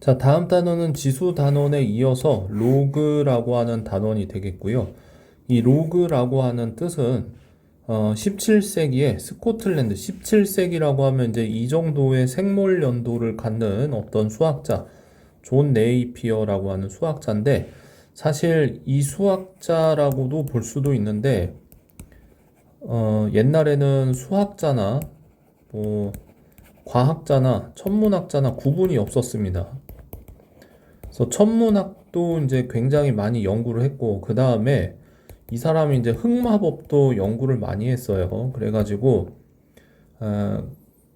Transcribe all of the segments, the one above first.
자, 다음 단어는 지수 단원에 이어서 로그라고 하는 단원이 되겠고요. 이 로그라고 하는 뜻은 17세기에 스코틀랜드, 17세기라고 하면 이제 이 정도의 생물 연도를 갖는 어떤 수학자, 존 네이피어라고 하는 수학자인데, 사실 이 수학자라고도 볼 수도 있는데, 옛날에는 수학자나 뭐 과학자나 천문학자나 구분이 없었습니다. 그래서 천문학도 이제 굉장히 많이 연구를 했고, 그 다음에 이 사람이 이제 흑마법도 연구를 많이 했어요. 그래가지고 어,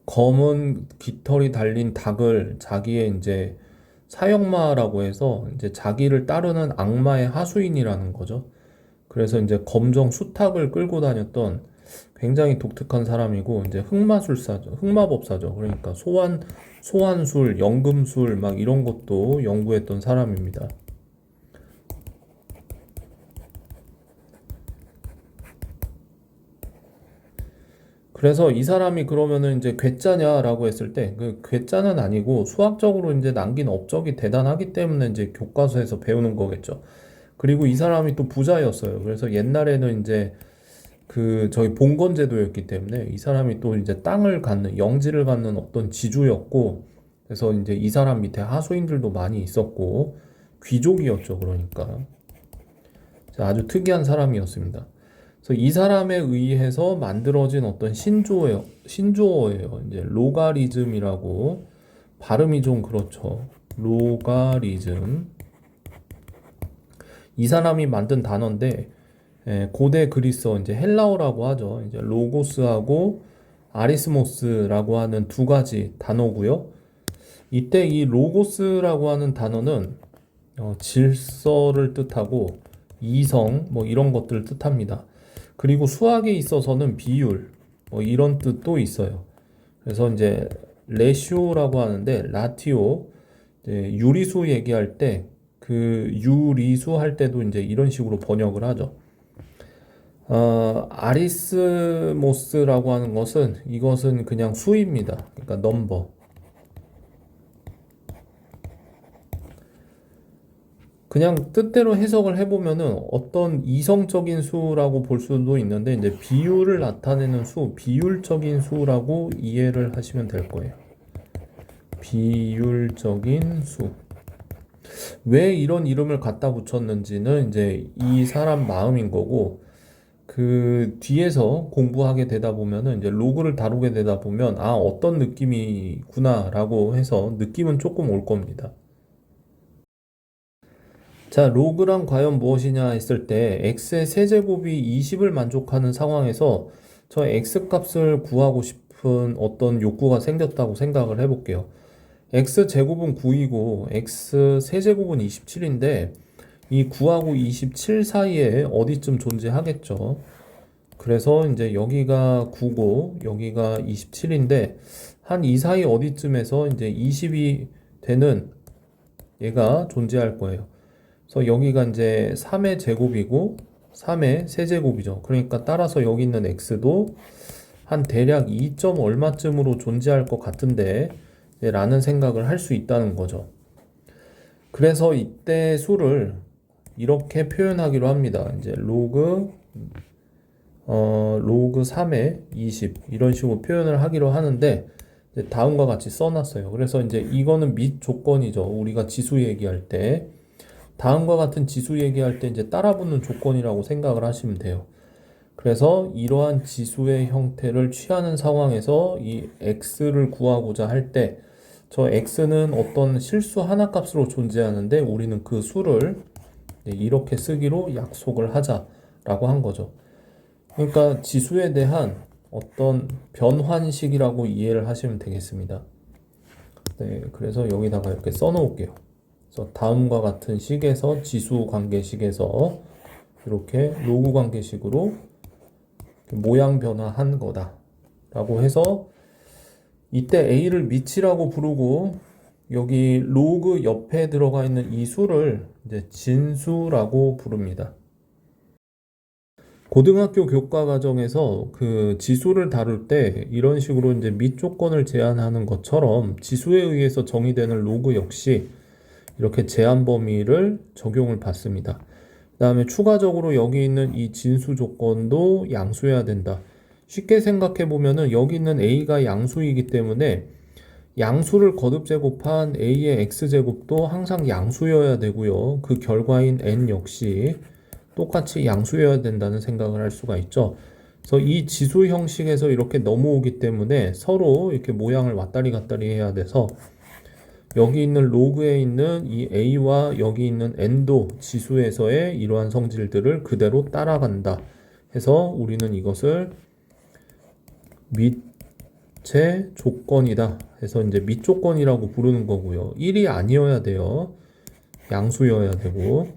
검은 깃털이 달린 닭을 자기의 이제 사형마라고 해서 이제 자기를 따르는 악마의 하수인이라는 거죠. 그래서 이제 검정 수탉을 끌고 다녔던 굉장히 독특한 사람이고, 이제 흑마술사죠. 흑마법사죠. 그러니까 소환술, 연금술 막 이런 것도 연구했던 사람입니다. 그래서 이 사람이 그러면은 이제 괴짜냐라고 했을 때 그 괴짜는 아니고 수학적으로 이제 남긴 업적이 대단하기 때문에 이제 교과서에서 배우는 거겠죠. 그리고 이 사람이 또 부자였어요. 그래서 옛날에는 이제 그 저희 봉건제도였기 때문에 이 사람이 또 이제 땅을 갖는 영지를 갖는 어떤 지주였고, 그래서 이제 이 사람 밑에 하수인들도 많이 있었고 귀족이었죠. 그러니까 아주 특이한 사람이었습니다. 그래서 이 사람에 의해서 만들어진 어떤 신조어예요. 이제 로가리즘이라고, 발음이 좀 그렇죠. 로가리즘. 이 사람이 만든 단어인데, 고대 그리스어 이제 헬라어라고 하죠. 이제 로고스하고 아리스모스라고 하는 두 가지 단어고요. 이때 이 로고스라고 하는 단어는 질서를 뜻하고 이성 뭐 이런 것들을 뜻합니다. 그리고 수학에 있어서는 비율 뭐 이런 뜻도 있어요. 그래서 이제 레시오라고 하는데 라티오, 이제 유리수 얘기할 때 그 유리수 할 때도 이제 이런 식으로 번역을 하죠. 아리스모스라고 하는 것은 이것은 그냥 수입니다. 그러니까 넘버. 그냥 뜻대로 해석을 해보면은 어떤 이성적인 수라고 볼 수도 있는데, 이제 비율을 나타내는 수, 비율적인 수라고 이해를 하시면 될 거예요. 비율적인 수. 왜 이런 이름을 갖다 붙였는지는 이제 이 사람 마음인 거고, 그 뒤에서 공부하게 되다 보면은 이제 로그를 다루게 되다 보면 어떤 느낌이구나라고 해서 느낌은 조금 올 겁니다. 자, 로그란 과연 무엇이냐 했을 때 x의 세제곱이 20을 만족하는 상황에서 저 x 값을 구하고 싶은 어떤 욕구가 생겼다고 생각을 해볼게요. x 제곱은 9이고 x 세제곱은 27인데 이 9하고 27 사이에 어디쯤 존재하겠죠. 그래서 이제 여기가 9고 여기가 27인데 한 이 사이 어디쯤에서 이제 20이 되는 얘가 존재할 거예요. 그래서 여기가 이제 3의 제곱이고 3의 세제곱이죠. 그러니까 따라서 여기 있는 x도 한 대략 2점 얼마쯤으로 존재할 것 같은데 라는 생각을 할 수 있다는 거죠. 그래서 이때 수를 이렇게 표현하기로 합니다. 이제 로그 3의 20 이런 식으로 표현을 하기로 하는데, 이제 다음과 같이 써놨어요. 그래서 이제 이거는 및 조건이죠. 우리가 지수 얘기할 때 다음과 같은 지수 얘기할 때 이제 따라붙는 조건이라고 생각을 하시면 돼요. 그래서 이러한 지수의 형태를 취하는 상황에서 이 x를 구하고자 할 때 저 x는 어떤 실수 하나 값으로 존재하는데 우리는 그 수를 이렇게 쓰기로 약속을 하자라고 한 거죠. 그러니까 지수에 대한 어떤 변환식이라고 이해를 하시면 되겠습니다. 네, 그래서 여기다가 이렇게 써놓을게요. 그래서 다음과 같은 식에서 지수 관계식에서 이렇게 로그 관계식으로 모양 변화한 거다라고 해서 이때 a를 미치라고 부르고 여기 로그 옆에 들어가 있는 이 수를 이제 진수라고 부릅니다. 고등학교 교과 과정에서 그 지수를 다룰 때 이런 식으로 이제 및 조건을 제한하는 것처럼 지수에 의해서 정의되는 로그 역시 이렇게 제한 범위를 적용을 받습니다. 그 다음에 추가적으로 여기 있는 이 진수 조건도 양수여야 된다. 쉽게 생각해 보면은 여기 있는 a가 양수이기 때문에 양수를 거듭 제곱한 a의 x제곱도 항상 양수여야 되고요. 그 결과인 n 역시 똑같이 양수여야 된다는 생각을 할 수가 있죠. 그래서 이 지수 형식에서 이렇게 넘어오기 때문에 서로 이렇게 모양을 왔다리 갔다리 해야 돼서 여기 있는 로그에 있는 이 a와 여기 있는 n도 지수에서의 이러한 성질들을 그대로 따라간다 해서 우리는 이것을 밑의 조건이다 해서 이제 밑조건이라고 부르는 거고요. 1이 아니어야 돼요. 양수여야 되고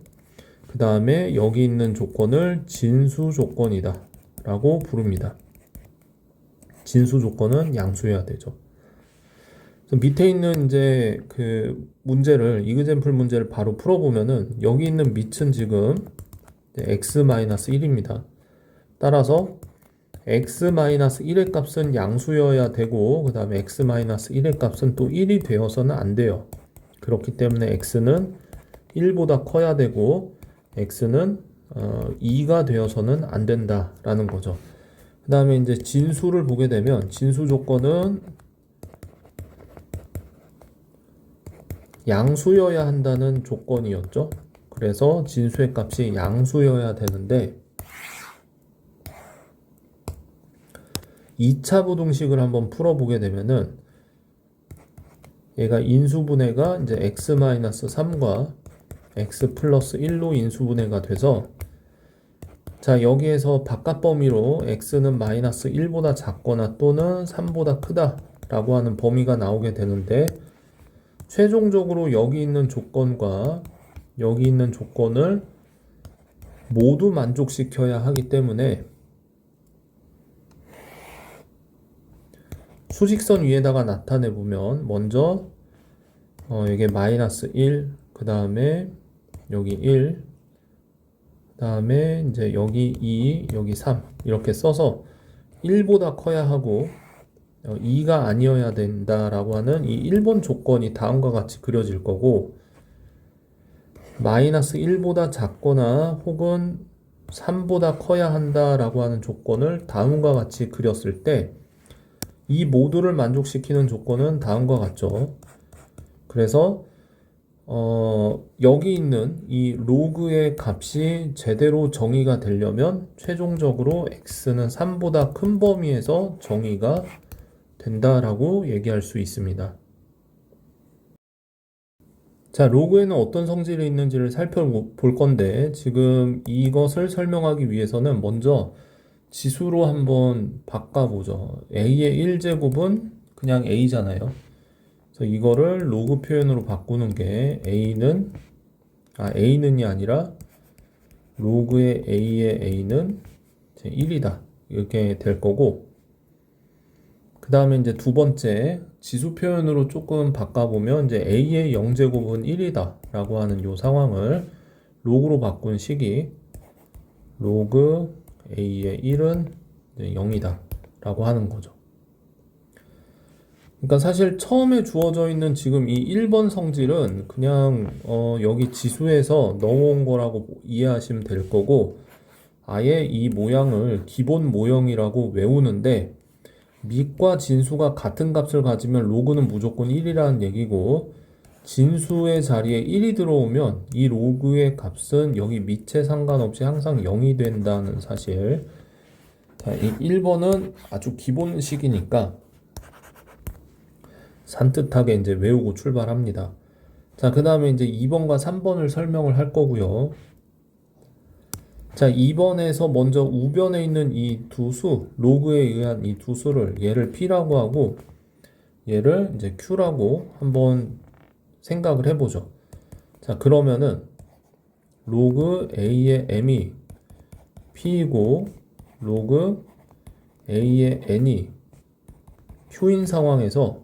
그 다음에 여기 있는 조건을 진수 조건이다 라고 부릅니다. 진수 조건은 양수여야 되죠. 그래서 밑에 있는 이제 그 문제를 이그젠플 문제를 바로 풀어보면은 여기 있는 밑은 지금 x-1입니다. 따라서 x-1의 값은 양수여야 되고 그 다음에 x-1의 값은 또 1이 되어서는 안 돼요. 그렇기 때문에 x는 1보다 커야 되고 x는 2가 되어서는 안 된다라는 거죠. 그 다음에 이제 진수를 보게 되면 진수 조건은 양수여야 한다는 조건이었죠. 그래서 진수의 값이 양수여야 되는데 2차 부등식을 한번 풀어보게 되면은 얘가 인수분해가 이제 x-3과 x 플러스 1로 인수분해가 돼서 자 여기에서 바깥 범위로 x는 마이너스 1보다 작거나 또는 3보다 크다 라고 하는 범위가 나오게 되는데 최종적으로 여기 있는 조건과 여기 있는 조건을 모두 만족시켜야 하기 때문에 수직선 위에다가 나타내 보면 먼저 이게 마이너스 1, 그 다음에 여기 1, 그 다음에 이제 여기 2, 여기 3 이렇게 써서 1보다 커야 하고 2가 아니어야 된다라고 하는 이 1번 조건이 다음과 같이 그려질 거고 마이너스 1보다 작거나 혹은 3보다 커야 한다라고 하는 조건을 다음과 같이 그렸을 때 이 모두를 만족시키는 조건은 다음과 같죠. 그래서 여기 있는 이 로그의 값이 제대로 정의가 되려면 최종적으로 x는 3보다 큰 범위에서 정의가 된다라고 얘기할 수 있습니다. 자, 로그에는 어떤 성질이 있는지를 살펴볼 건데 지금 이것을 설명하기 위해서는 먼저 지수로 한번 바꿔보죠. a의 1제곱은 그냥 a잖아요. 그래서 이거를 로그 표현으로 바꾸는 게 a는이 아니라 로그의 a의 a는 1이다. 이렇게 될 거고 그 다음에 이제 두 번째 지수 표현으로 조금 바꿔보면 이제 a의 0제곱은 1이다 라고 하는 요 상황을 로그로 바꾼 식이 로그 a의 1은 0이다 라고 하는 거죠. 그러니까 사실 처음에 주어져 있는 지금 이 1번 성질은 그냥 여기 지수에서 넣어온 거라고 이해하시면 될 거고 아예 이 모양을 기본 모형이라고 외우는데 밑과 진수가 같은 값을 가지면 로그는 무조건 1이라는 얘기고 진수의 자리에 1이 들어오면 이 로그의 값은 여기 밑에 상관없이 항상 0이 된다는 사실. 자, 이 1번은 아주 기본식이니까 산뜻하게 이제 외우고 출발합니다. 자, 그 다음에 이제 2번과 3번을 설명을 할 거고요. 자, 2번에서 먼저 우변에 있는 이 두 수, 로그에 의한 이 두 수를 얘를 P라고 하고 얘를 이제 Q라고 한번 생각을 해보죠. 자, 그러면은 로그 A의 M이 P이고 로그 A의 N이 Q인 상황에서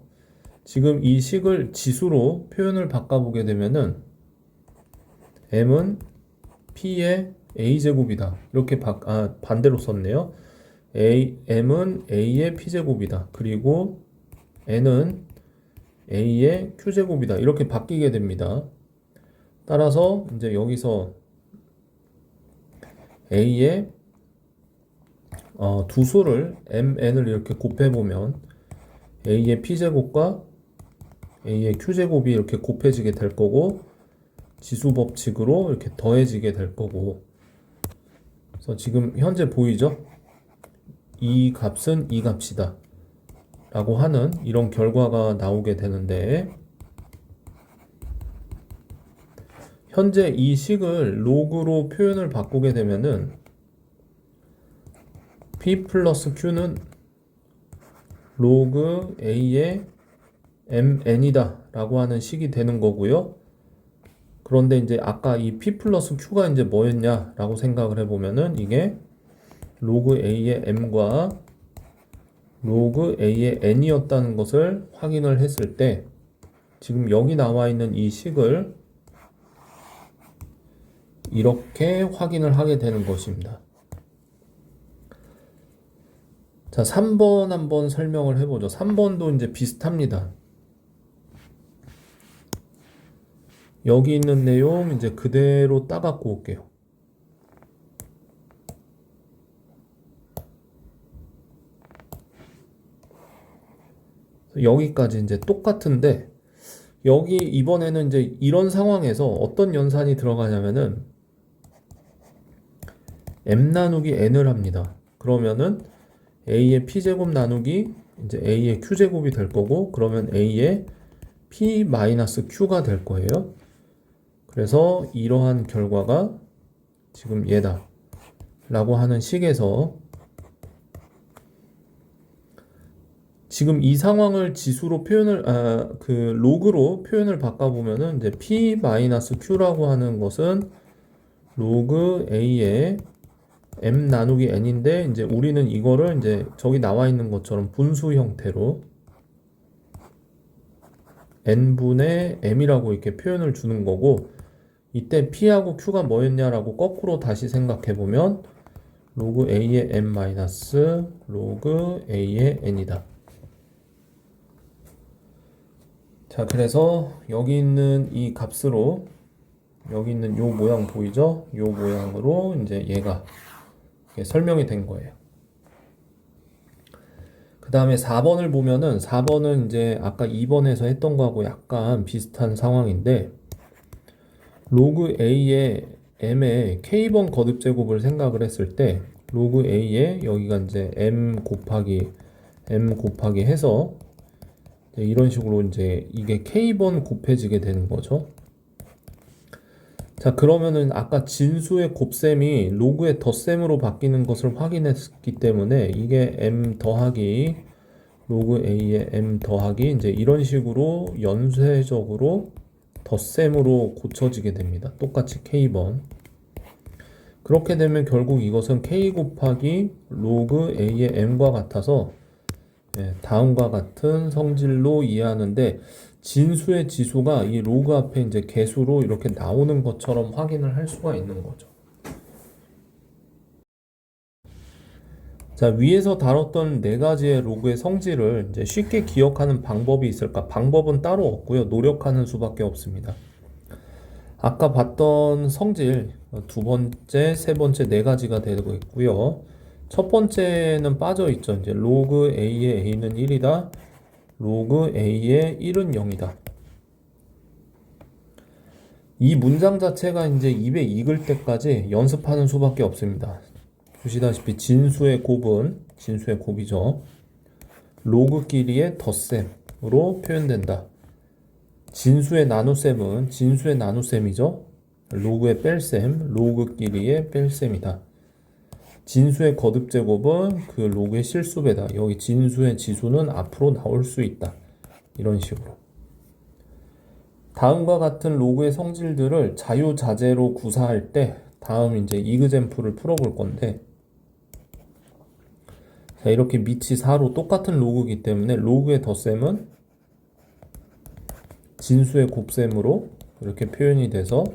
지금 이 식을 지수로 표현을 바꿔보게 되면은 M은 P의 a제곱이다. 이렇게 반대로 썼네요. m은 a의 p제곱이다. 그리고 n은 a의 q제곱이다. 이렇게 바뀌게 됩니다. 따라서 이제 여기서 a의 두 수를 mn을 이렇게 곱해보면 a의 p제곱과 a의 q제곱이 이렇게 곱해지게 될 거고 지수 법칙으로 이렇게 더해지게 될 거고, 그래서 지금 현재 보이죠? 이 값은 이 값이다 라고 하는 이런 결과가 나오게 되는데, 현재 이 식을 로그로 표현을 바꾸게 되면은 p 플러스 q는 로그 a의 mn이다 라고 하는 식이 되는 거고요. 그런데 이제 아까 이 p 플러스 q가 이제 뭐였냐 라고 생각을 해보면은 이게 로그 a의 m과 로그 a의 n이었다는 것을 확인을 했을 때, 지금 여기 나와 있는 이 식을 이렇게 확인을 하게 되는 것입니다. 자, 3번 한번 설명을 해보죠. 3번도 이제 비슷합니다. 여기 있는 내용 이제 그대로 따갖고 올게요. 여기까지 이제 똑같은데, 여기 이번에는 이제 이런 상황에서 어떤 연산이 들어가냐면은 m 나누기 n을 합니다. 그러면은 a의 p제곱 나누기 이제 a의 q제곱이 될 거고, 그러면 a의 p 마이너스 q가 될 거예요. 그래서 이러한 결과가 지금 얘다 라고 하는 식에서, 지금 이 상황을 지수로 표현을 로그로 표현을 바꿔보면은 이제 p 마이너스 q라고 하는 것은 로그 a의 m 나누기 n인데, 이제 우리는 이거를 이제 저기 나와 있는 것처럼 분수 형태로 n분의 m이라고 이렇게 표현을 주는 거고, 이때 p하고 q가 뭐였냐라고 거꾸로 다시 생각해 보면 로그 a의 m 마이너스 로그 a의 n이다. 자, 그래서 여기 있는 이 값으로, 여기 있는 요 모양 보이죠? 요 모양으로 이제 얘가 설명이 된 거예요. 그 다음에 4번을 보면은, 4번은 이제 아까 2번에서 했던 거하고 약간 비슷한 상황인데, 로그 a의 m의 k번 거듭 제곱을 생각을 했을 때, 로그 a의 여기가 이제 m 곱하기 해서 이런 식으로 이제 이게 k번 곱해지게 되는 거죠. 자, 그러면은 아까 진수의 곱셈이 로그의 덧셈으로 바뀌는 것을 확인했기 때문에 이게 m 더하기 로그 a의 m 더하기 이제 이런 식으로 연쇄적으로 덧셈으로 고쳐지게 됩니다. 똑같이 k번. 그렇게 되면 결국 이것은 k 곱하기 로그 a의 m과 같아서 다음과 같은 성질로 이해하는데, 진수의 지수가 이 로그 앞에 이제 개수로 이렇게 나오는 것처럼 확인을 할 수가 있는 거죠. 자, 위에서 다뤘던 네 가지의 로그의 성질을 이제 쉽게 기억하는 방법이 있을까? 방법은 따로 없고요. 노력하는 수밖에 없습니다. 아까 봤던 성질 두 번째, 세 번째 네 가지가 되고 있고요. 첫 번째는 빠져 있죠. 이제 로그 a의 a는 1이다. 로그 a의 1은 0이다. 이 문장 자체가 이제 입에 익을 때까지 연습하는 수밖에 없습니다. 보시다시피 진수의 곱이죠. 로그끼리의 덧셈으로 표현된다. 진수의 나눗셈이죠. 로그의 뺄셈, 로그끼리의 뺄셈이다. 진수의 거듭제곱은 그 로그의 실수배다. 여기 진수의 지수는 앞으로 나올 수 있다. 이런 식으로. 다음과 같은 로그의 성질들을 자유자재로 구사할 때 다음 이제 이그젬플을 풀어볼 건데, 자, 이렇게 밑이 4로 똑같은 로그이기 때문에 로그의 덧셈은 진수의 곱셈으로 이렇게 표현이 돼서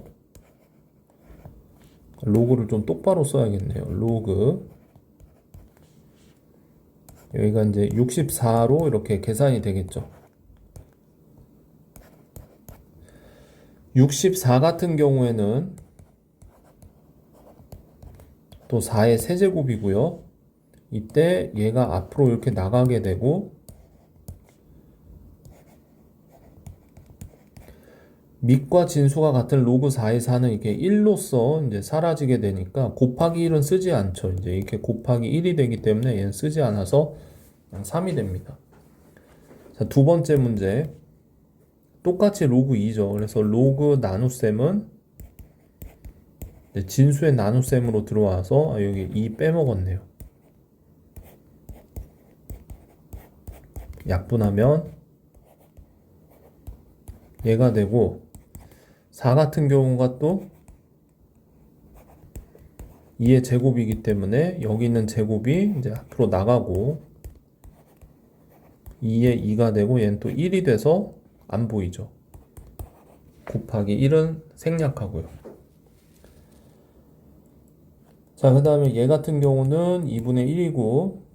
로그를 좀 똑바로 써야겠네요. 로그 여기가 이제 64로 이렇게 계산이 되겠죠. 64 같은 경우에는 또 4의 세제곱이고요. 이때 얘가 앞으로 이렇게 나가게 되고 밑과 진수가 같은 로그 4의 4는 이렇게 1로서 이제 사라지게 되니까 곱하기 1은 쓰지 않죠. 이제 이렇게 곱하기 1이 되기 때문에 얘는 쓰지 않아서 그냥 3이 됩니다. 자, 두 번째 문제. 똑같이 로그 2죠. 그래서 로그 나눗셈은 진수의 나눗셈으로 들어와서 여기 2 빼먹었네요. 약분하면 얘가 되고 4 같은 경우가 또 2의 제곱이기 때문에 여기 있는 제곱이 이제 앞으로 나가고 2의 2가 되고 얘는 또 1이 돼서 안 보이죠. 곱하기 1은 생략하고요. 자, 그 다음에 얘 같은 경우는 2분의 1이고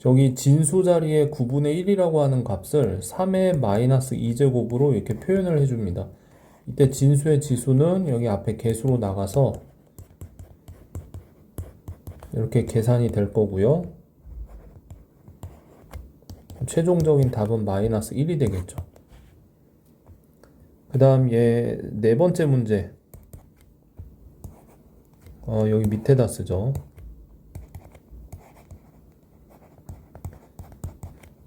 여기 진수 자리에 9분의 1이라고 하는 값을 3의 마이너스 2제곱으로 이렇게 표현을 해줍니다. 이때 진수의 지수는 여기 앞에 개수로 나가서 이렇게 계산이 될 거고요. 최종적인 답은 마이너스 1이 되겠죠. 그 다음 얘 네 번째 문제. 여기 밑에다 쓰죠.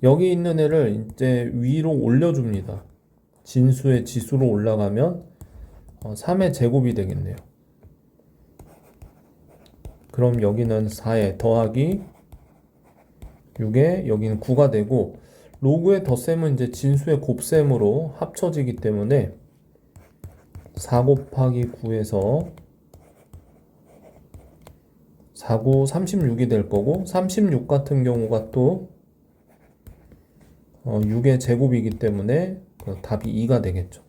여기 있는 애를 이제 위로 올려줍니다. 진수의 지수로 올라가면 3의 제곱이 되겠네요. 그럼 여기는 4에 더하기 6에 여기는 9가 되고 로그의 덧셈은 이제 진수의 곱셈으로 합쳐지기 때문에 4 곱하기 9에서 4, 9, 36이 될 거고 36 같은 경우가 또 6의 제곱이기 때문에 답이 2가 되겠죠.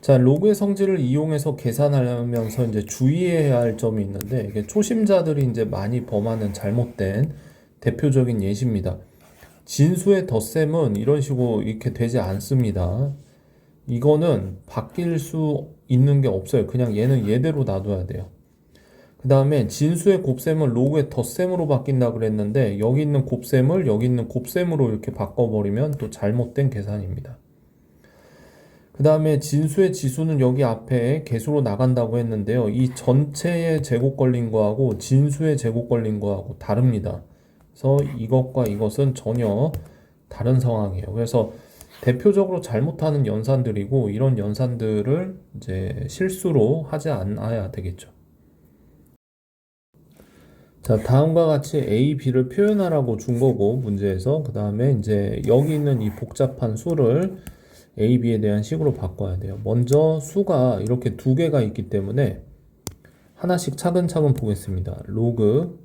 자, 로그의 성질을 이용해서 계산하면서 이제 주의해야 할 점이 있는데 이게 초심자들이 이제 많이 범하는 잘못된 대표적인 예시입니다. 진수의 덧셈은 이런 식으로 이렇게 되지 않습니다. 이거는 바뀔 수 있는 게 없어요. 그냥 얘는 얘대로 놔둬야 돼요. 그 다음에 진수의 곱셈은 로그의 덧셈으로 바뀐다 그랬는데 여기 있는 곱셈을 여기 있는 곱셈으로 이렇게 바꿔버리면 또 잘못된 계산입니다. 그 다음에 진수의 지수는 여기 앞에 개수로 나간다고 했는데요. 이 전체의 제곱 걸린 거하고 진수의 제곱 걸린 거하고 다릅니다. 그래서 이것과 이것은 전혀 다른 상황이에요. 그래서 대표적으로 잘못하는 연산들이고 이런 연산들을 이제 실수로 하지 않아야 되겠죠. 자, 다음과 같이 A, B를 표현하라고 준 거고 문제에서 그 다음에 이제 여기 있는 이 복잡한 수를 A, B에 대한 식으로 바꿔야 돼요. 먼저 수가 이렇게 두 개가 있기 때문에 하나씩 차근차근 보겠습니다. 로그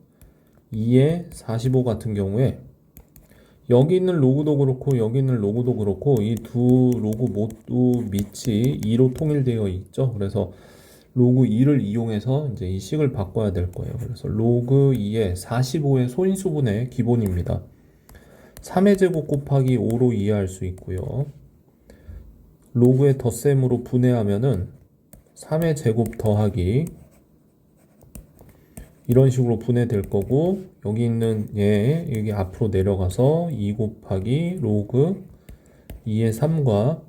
2의 45 같은 경우에 여기 있는 로그도 그렇고 여기 있는 로그도 그렇고 이 두 로그 모두 밑이 2로 통일되어 있죠. 그래서 로그 2를 이용해서 이제 이 식을 바꿔야 될 거예요. 그래서 로그 2의 45의 소인수분의 기본입니다. 3의 제곱 곱하기 5로 이해할 수 있고요. 로그의 덧셈으로 분해하면은 3의 제곱 더하기 이런 식으로 분해될 거고 여기 있는 얘 여기 앞으로 내려가서 2 곱하기 로그 2의 3과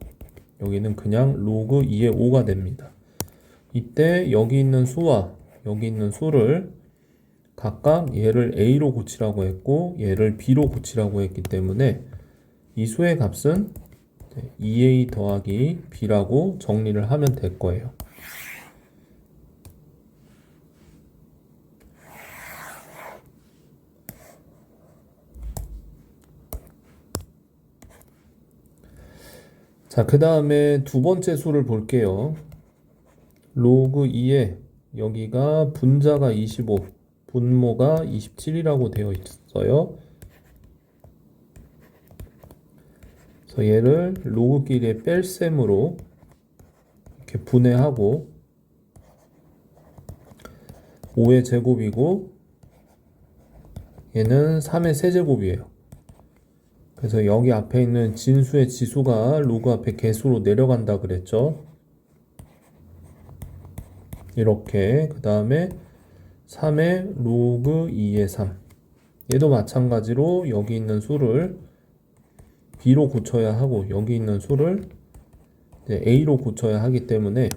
여기는 그냥 로그 2의 5가 됩니다. 이때 여기 있는 수와 여기 있는 수를 각각 얘를 A로 고치라고 했고 얘를 B로 고치라고 했기 때문에 이 수의 값은 2A 더하기 B라고 정리를 하면 될 거예요. 자, 그 다음에 두 번째 수를 볼게요. 로그 2에 여기가 분자가 25, 분모가 27이라고 되어 있어요. 그래서 그래서 얘를 로그끼리의 뺄셈으로 이렇게 분해하고 5의 제곱이고 얘는 3의 세제곱이에요. 그래서 여기 앞에 있는 진수의 지수가 로그 앞에 개수로 내려간다 그랬죠. 이렇게 그 다음에 3의 로그 2의 3 얘도 마찬가지로 여기 있는 수를 b로 고쳐야 하고 여기 있는 수를 a로 고쳐야 하기 때문에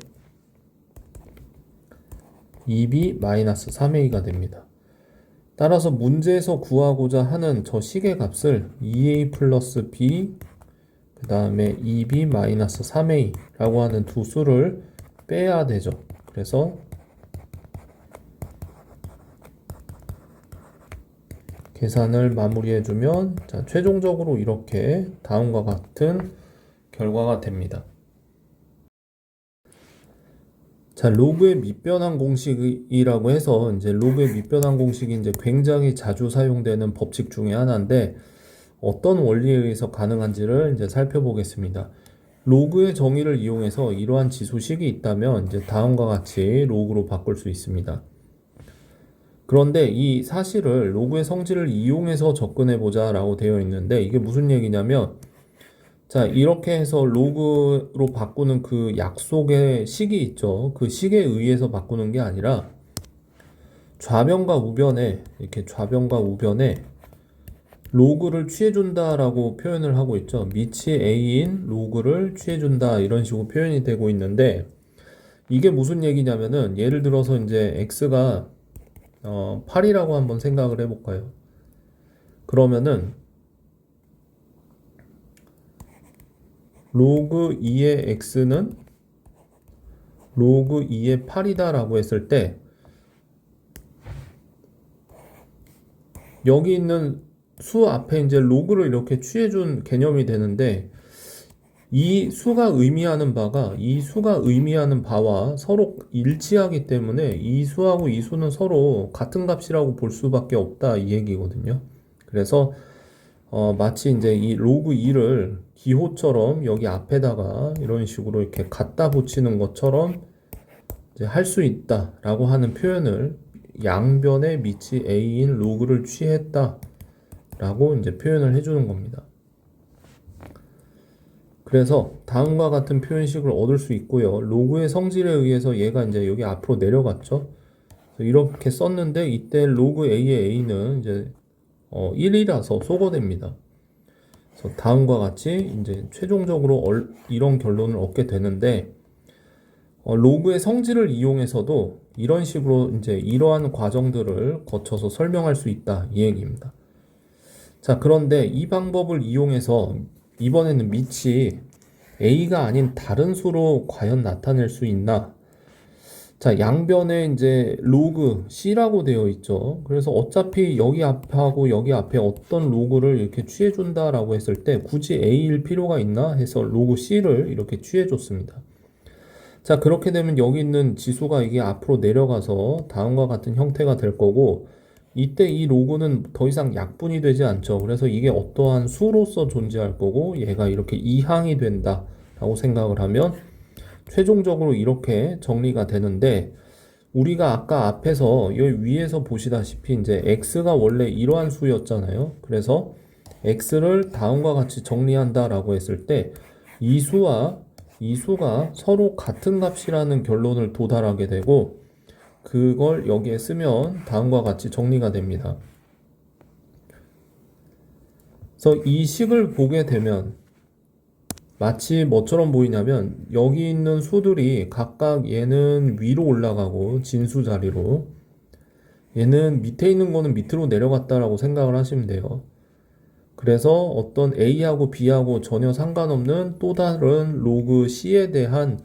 2b-3a가 됩니다. 따라서 문제에서 구하고자 하는 저 식의 값을 2a 플러스 b 그 다음에 2b-3a 라고 하는 두 수를 빼야 되죠. 그래서 계산을 마무리해주면 자, 최종적으로 이렇게 다음과 같은 결과가 됩니다. 자, 로그의 밑변환 공식이라고 해서 이제 로그의 밑변환 공식이 이제 굉장히 자주 사용되는 법칙 중에 하나인데 어떤 원리에 의해서 가능한지를 이제 살펴보겠습니다. 로그의 정의를 이용해서 이러한 지수식이 있다면 이제 다음과 같이 로그로 바꿀 수 있습니다. 그런데 이 사실을 로그의 성질을 이용해서 접근해 보자 라고 되어 있는데 이게 무슨 얘기냐면 자, 이렇게 해서 로그로 바꾸는 그 약속의 식이 있죠. 그 식에 의해서 바꾸는 게 아니라 좌변과 우변에 이렇게 좌변과 우변에 로그를 취해준다 라고 표현을 하고 있죠. 밑이 a인 로그를 취해준다 이런 식으로 표현이 되고 있는데 이게 무슨 얘기냐면은 예를 들어서 이제 x가 8이라고 한번 생각을 해볼까요? 그러면은 로그 2의 x는 로그 2의 8이다 라고 했을 때 여기 있는 수 앞에 이제 로그를 이렇게 취해준 개념이 되는데 이 수가 의미하는 바와 서로 일치하기 때문에 이 수하고 이 수는 서로 같은 값이라고 볼 수밖에 없다 이 얘기거든요. 그래서 마치 이제 이 로그 2를 기호처럼 여기 앞에다가 이런 식으로 이렇게 갖다 붙이는 것처럼 이제 할 수 있다라고 하는 표현을 양변의 밑이 a인 로그를 취했다 라고 이제 표현을 해주는 겁니다. 그래서 다음과 같은 표현식을 얻을 수 있고요. 로그의 성질에 의해서 얘가 이제 여기 앞으로 내려갔죠. 이렇게 썼는데 이때 로그 a의 a는 이제 1이라서 소거됩니다. 그래서 다음과 같이 이제 최종적으로 이런 결론을 얻게 되는데 로그의 성질을 이용해서도 이런 식으로 이제 이러한 과정들을 거쳐서 설명할 수 있다 이 얘기입니다. 자, 그런데 이 방법을 이용해서 이번에는 밑이 a가 아닌 다른 수로 과연 나타낼 수 있나? 자, 양변에 이제 로그 c라고 되어 있죠. 그래서 어차피 여기 앞하고 여기 앞에 어떤 로그를 이렇게 취해준다라고 했을 때 굳이 a일 필요가 있나 해서 로그 c를 이렇게 취해줬습니다. 자, 그렇게 되면 여기 있는 지수가 이게 앞으로 내려가서 다음과 같은 형태가 될 거고 이때 이 로그는 더 이상 약분이 되지 않죠. 그래서 이게 어떠한 수로서 존재할 거고 얘가 이렇게 이항이 된다 라고 생각을 하면 최종적으로 이렇게 정리가 되는데 우리가 아까 앞에서 여기 위에서 보시다시피 이제 x가 원래 이러한 수였잖아요. 그래서 x를 다음과 같이 정리한다 라고 했을 때 이 수와 이 수가 서로 같은 값이라는 결론을 도달하게 되고 그걸 여기에 쓰면 다음과 같이 정리가 됩니다. 그래서 이 식을 보게 되면 마치 뭐처럼 보이냐면 여기 있는 수들이 각각 얘는 위로 올라가고 진수 자리로 얘는 밑에 있는 거는 밑으로 내려갔다라고 생각을 하시면 돼요. 그래서 어떤 A하고 B하고 전혀 상관없는 또 다른 로그 C에 대한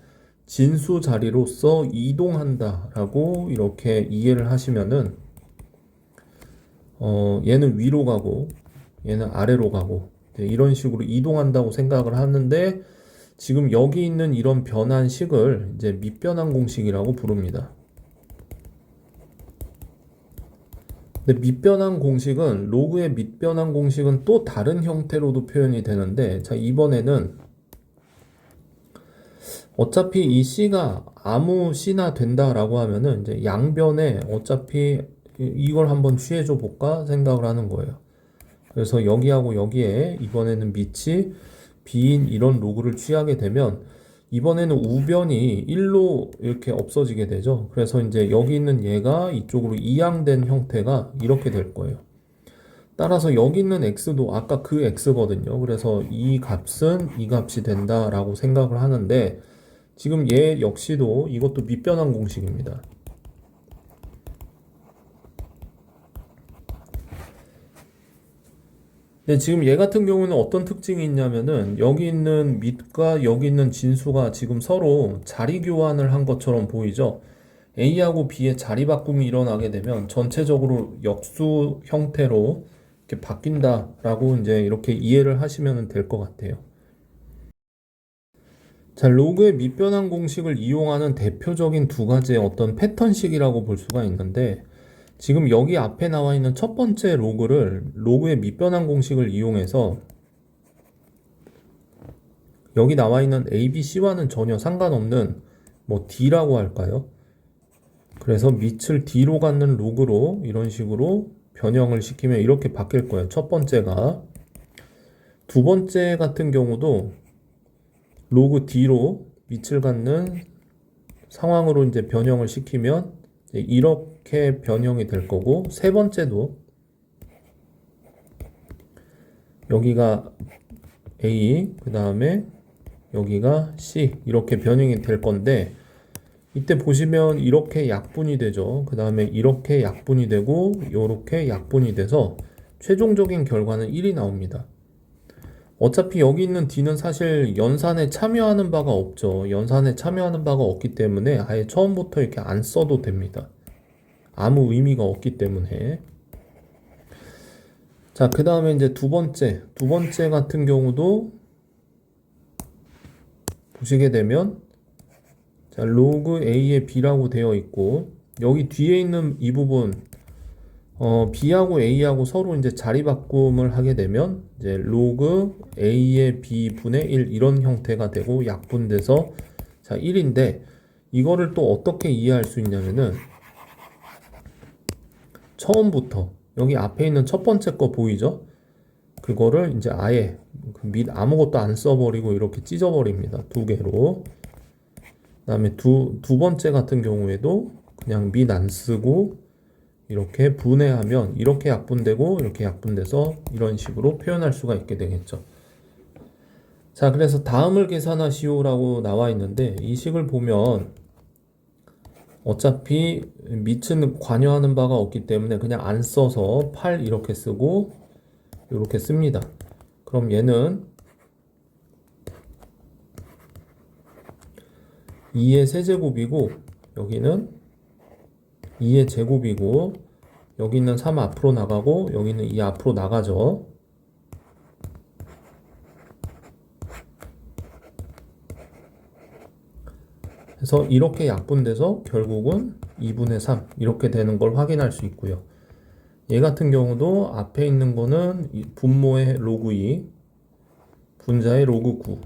진수 자리로서 이동한다 라고 이렇게 이해를 하시면은 얘는 위로 가고 얘는 아래로 가고 이런 식으로 이동한다고 생각을 하는데 지금 여기 있는 이런 변환식을 이제 밑변환 공식이라고 부릅니다. 근데 밑변환 공식은 로그의 밑변환 공식은 또 다른 형태로도 표현이 되는데, 자, 이번에는 어차피 이 C가 아무 C나 된다라고 하면은 이제 양변에 어차피 이걸 한번 취해줘 볼까 생각을 하는 거예요. 그래서 여기하고 여기에 이번에는 밑이 B인 이런 로그를 취하게 되면 이번에는 우변이 1로 이렇게 없어지게 되죠. 그래서 이제 여기 있는 얘가 이쪽으로 이양된 형태가 이렇게 될 거예요. 따라서 여기 있는 x도 아까 그 x거든요. 그래서 이 값은 이 값이 된다라고 생각을 하는데 지금 얘 역시도 이것도 밑변환 공식입니다. 근데 지금 얘 같은 경우는 어떤 특징이 있냐면은 여기 있는 밑과 여기 있는 진수가 지금 서로 자리 교환을 한 것처럼 보이죠. A하고 B의 자리 바꿈이 일어나게 되면 전체적으로 역수 형태로 이렇게 바뀐다라고 이제 이렇게 이해를 하시면 될 것 같아요. 자, 로그의 밑변환 공식을 이용하는 대표적인 두 가지의 어떤 패턴식이라고 볼 수가 있는데 지금 여기 앞에 나와 있는 첫 번째 로그의 밑변환 공식을 이용해서 여기 나와 있는 A, B, C와는 전혀 상관없는 뭐 D라고 할까요? 그래서 밑을 D로 갖는 로그로 이런 식으로 변형을 시키면 이렇게 바뀔 거예요. 첫 번째가. 두 번째 같은 경우도 로그 D로 밑을 갖는 상황으로 이제 변형을 시키면 이렇게 변형이 될 거고, 세 번째도 여기가 A, 그 다음에 여기가 C 이렇게 변형이 될 건데 이때 보시면 이렇게 약분이 되죠. 그 다음에 이렇게 약분이 되고 이렇게 약분이 돼서 최종적인 결과는 1이 나옵니다. 어차피 여기 있는 D는 사실 연산에 참여하는 바가 없죠. 연산에 참여하는 바가 없기 때문에 아예 처음부터 이렇게 안 써도 됩니다. 아무 의미가 없기 때문에. 자, 그 다음에 이제 두 번째 같은 경우도 보시게 되면 자, 로그 A에 B라고 되어 있고 여기 뒤에 있는 이 부분 B하고 A하고 서로 이제 자리 바꿈을 하게 되면 이제 로그 A의 B 분의 1 이런 형태가 되고 약분돼서 자 1인데 이거를 또 어떻게 이해할 수 있냐면은 처음부터 여기 앞에 있는 첫 번째 거 보이죠? 그거를 이제 아예 밑 아무것도 안 써버리고 이렇게 찢어버립니다. 두 개로. 그 다음에 두 번째 같은 경우에도 그냥 밑 안 쓰고 이렇게 분해하면 이렇게 약분되고 이렇게 약분돼서 이런 식으로 표현할 수가 있게 되겠죠. 자, 그래서 다음을 계산하시오라고 나와 있는데 이 식을 보면 어차피 밑은 관여하는 바가 없기 때문에 그냥 안 써서 8 이렇게 쓰고 이렇게 씁니다. 그럼 얘는 2의 세제곱이고 여기는 2의 제곱이고 여기 있는 3 앞으로 나가고 여기는 2 앞으로 나가죠. 그래서 이렇게 약분돼서 결국은 2분의 3 이렇게 되는 걸 확인할 수 있고요. 얘 같은 경우도 앞에 있는 거는 분모의 로그 2, 분자의 로그 9,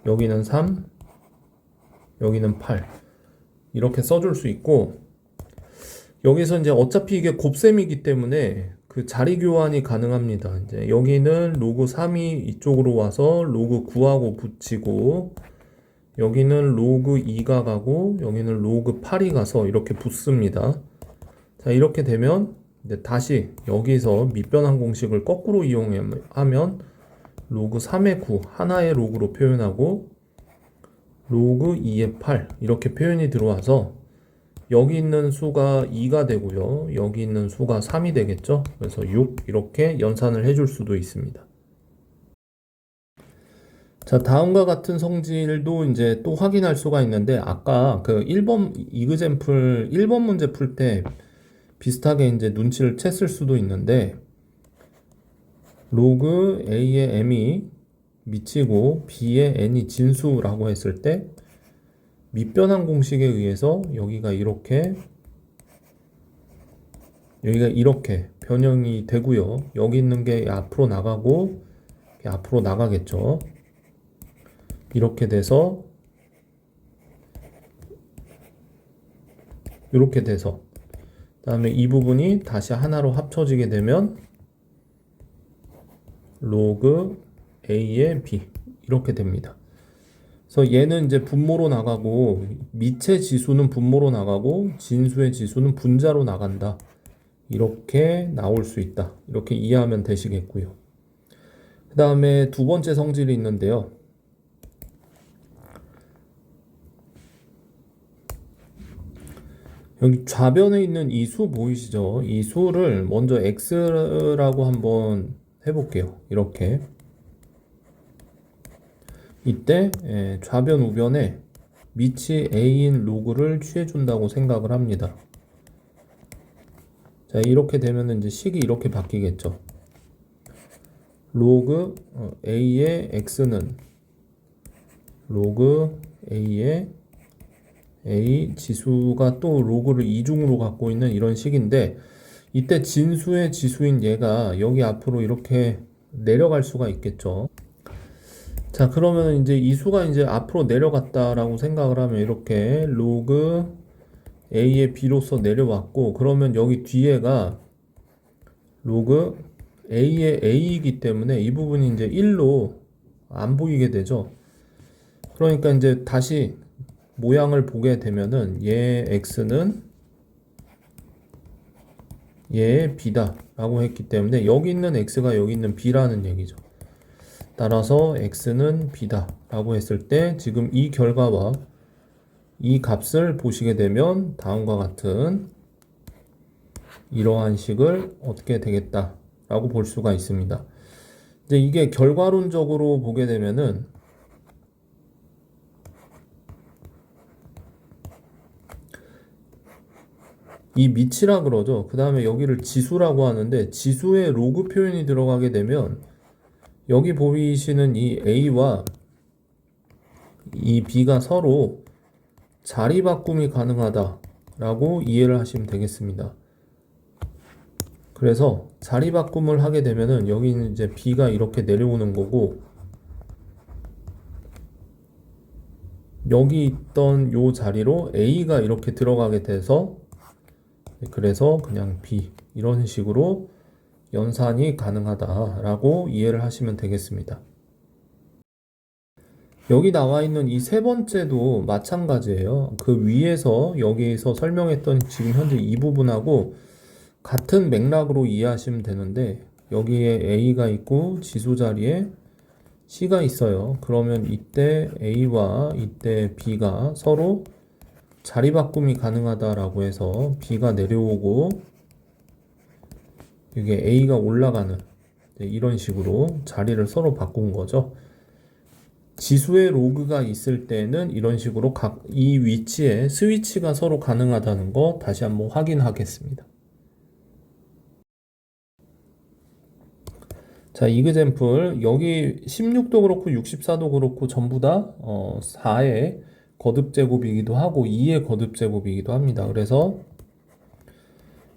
여기는 3, 여기는 8 이렇게 써줄 수 있고 여기서 이제 어차피 이게 곱셈이기 때문에 그 자리 교환이 가능합니다. 이제 여기는 로그 3이 이쪽으로 와서 로그 9하고 붙이고 여기는 로그 2가 가고 여기는 로그 8이 가서 이렇게 붙습니다. 자, 이렇게 되면 이제 다시 여기서 밑변환 공식을 거꾸로 이용하면 로그 3의 9 하나의 로그로 표현하고 로그 2의 8 이렇게 표현이 들어와서 여기 있는 수가 2가 되고요. 여기 있는 수가 3이 되겠죠. 그래서 6 이렇게 연산을 해줄 수도 있습니다. 자, 다음과 같은 성질도 이제 또 확인할 수가 있는데 아까 그 1번 이그젬플 1번 문제 풀 때 비슷하게 이제 눈치를 챘을 수도 있는데 로그 A의 M이 미치고 B의 N이 진수라고 했을 때 밑변환 공식에 의해서 여기가 이렇게 여기가 이렇게 변형이 되고요. 여기 있는 게 앞으로 나가고 앞으로 나가겠죠. 이렇게 돼서 이렇게 돼서 그다음에 이 부분이 다시 하나로 합쳐지게 되면 로그 A의 B 이렇게 됩니다. 그래서 얘는 이제 분모로 나가고 밑의 지수는 분모로 나가고 진수의 지수는 분자로 나간다. 이렇게 나올 수 있다. 이렇게 이해하면 되시겠고요. 그 다음에 두 번째 성질이 있는데요. 여기 좌변에 있는 이 수 보이시죠? 이 수를 먼저 x라고 한번 해볼게요. 이렇게. 이때 좌변 우변에 밑이 a인 로그를 취해준다고 생각을 합니다. 자, 이렇게 되면 이제 식이 이렇게 바뀌겠죠. 로그 a의 x는 로그 a의 a 지수가 또 로그를 이중으로 갖고 있는 이런 식인데, 이때 진수의 지수인 얘가 여기 앞으로 이렇게 내려갈 수가 있겠죠. 자, 그러면 이제 이 수가 이제 앞으로 내려갔다라고 생각을 하면 이렇게 로그 a의 b로서 내려왔고, 그러면 여기 뒤에가 로그 a의 a이기 때문에 이 부분이 이제 1로 안 보이게 되죠. 그러니까 이제 다시 모양을 보게 되면은 얘 x는 얘의 b다 라고 했기 때문에 여기 있는 x가 여기 있는 b라는 얘기죠. 따라서 x는 b다 라고 했을 때 지금 이 결과와 이 값을 보시게 되면 다음과 같은 이러한 식을 얻게 되겠다 라고 볼 수가 있습니다. 이제 이게 결과론적으로 보게 되면은 이 밑이라 그러죠. 그 다음에 여기를 지수라고 하는데, 지수에 로그 표현이 들어가게 되면 여기 보이시는 이 a와 이 b가 서로 자리 바꿈이 가능하다 라고 이해를 하시면 되겠습니다. 그래서 자리 바꿈을 하게 되면은 여기는 이제 b가 이렇게 내려오는 거고, 여기 있던 요 자리로 a가 이렇게 들어가게 돼서, 그래서 그냥 b 이런 식으로 연산이 가능하다라고 이해를 하시면 되겠습니다. 여기 나와 있는 이 세 번째도 마찬가지예요. 그 위에서 여기에서 설명했던 지금 현재 이 부분하고 같은 맥락으로 이해하시면 되는데, 여기에 a가 있고 지수 자리에 c가 있어요. 그러면 이때 a와 이때 b가 서로 자리 바꿈이 가능하다라고 해서 b가 내려오고 이게 a가 올라가는 이런 식으로 자리를 서로 바꾼 거죠. 지수의 로그가 있을 때는 이런 식으로 각 이 위치에 스위치가 서로 가능하다는 거 다시 한번 확인하겠습니다. 자, 이그젬플 여기 16도 그렇고 64도 그렇고 전부 다 4의 거듭제곱이기도 하고 2의 거듭제곱이기도 합니다. 그래서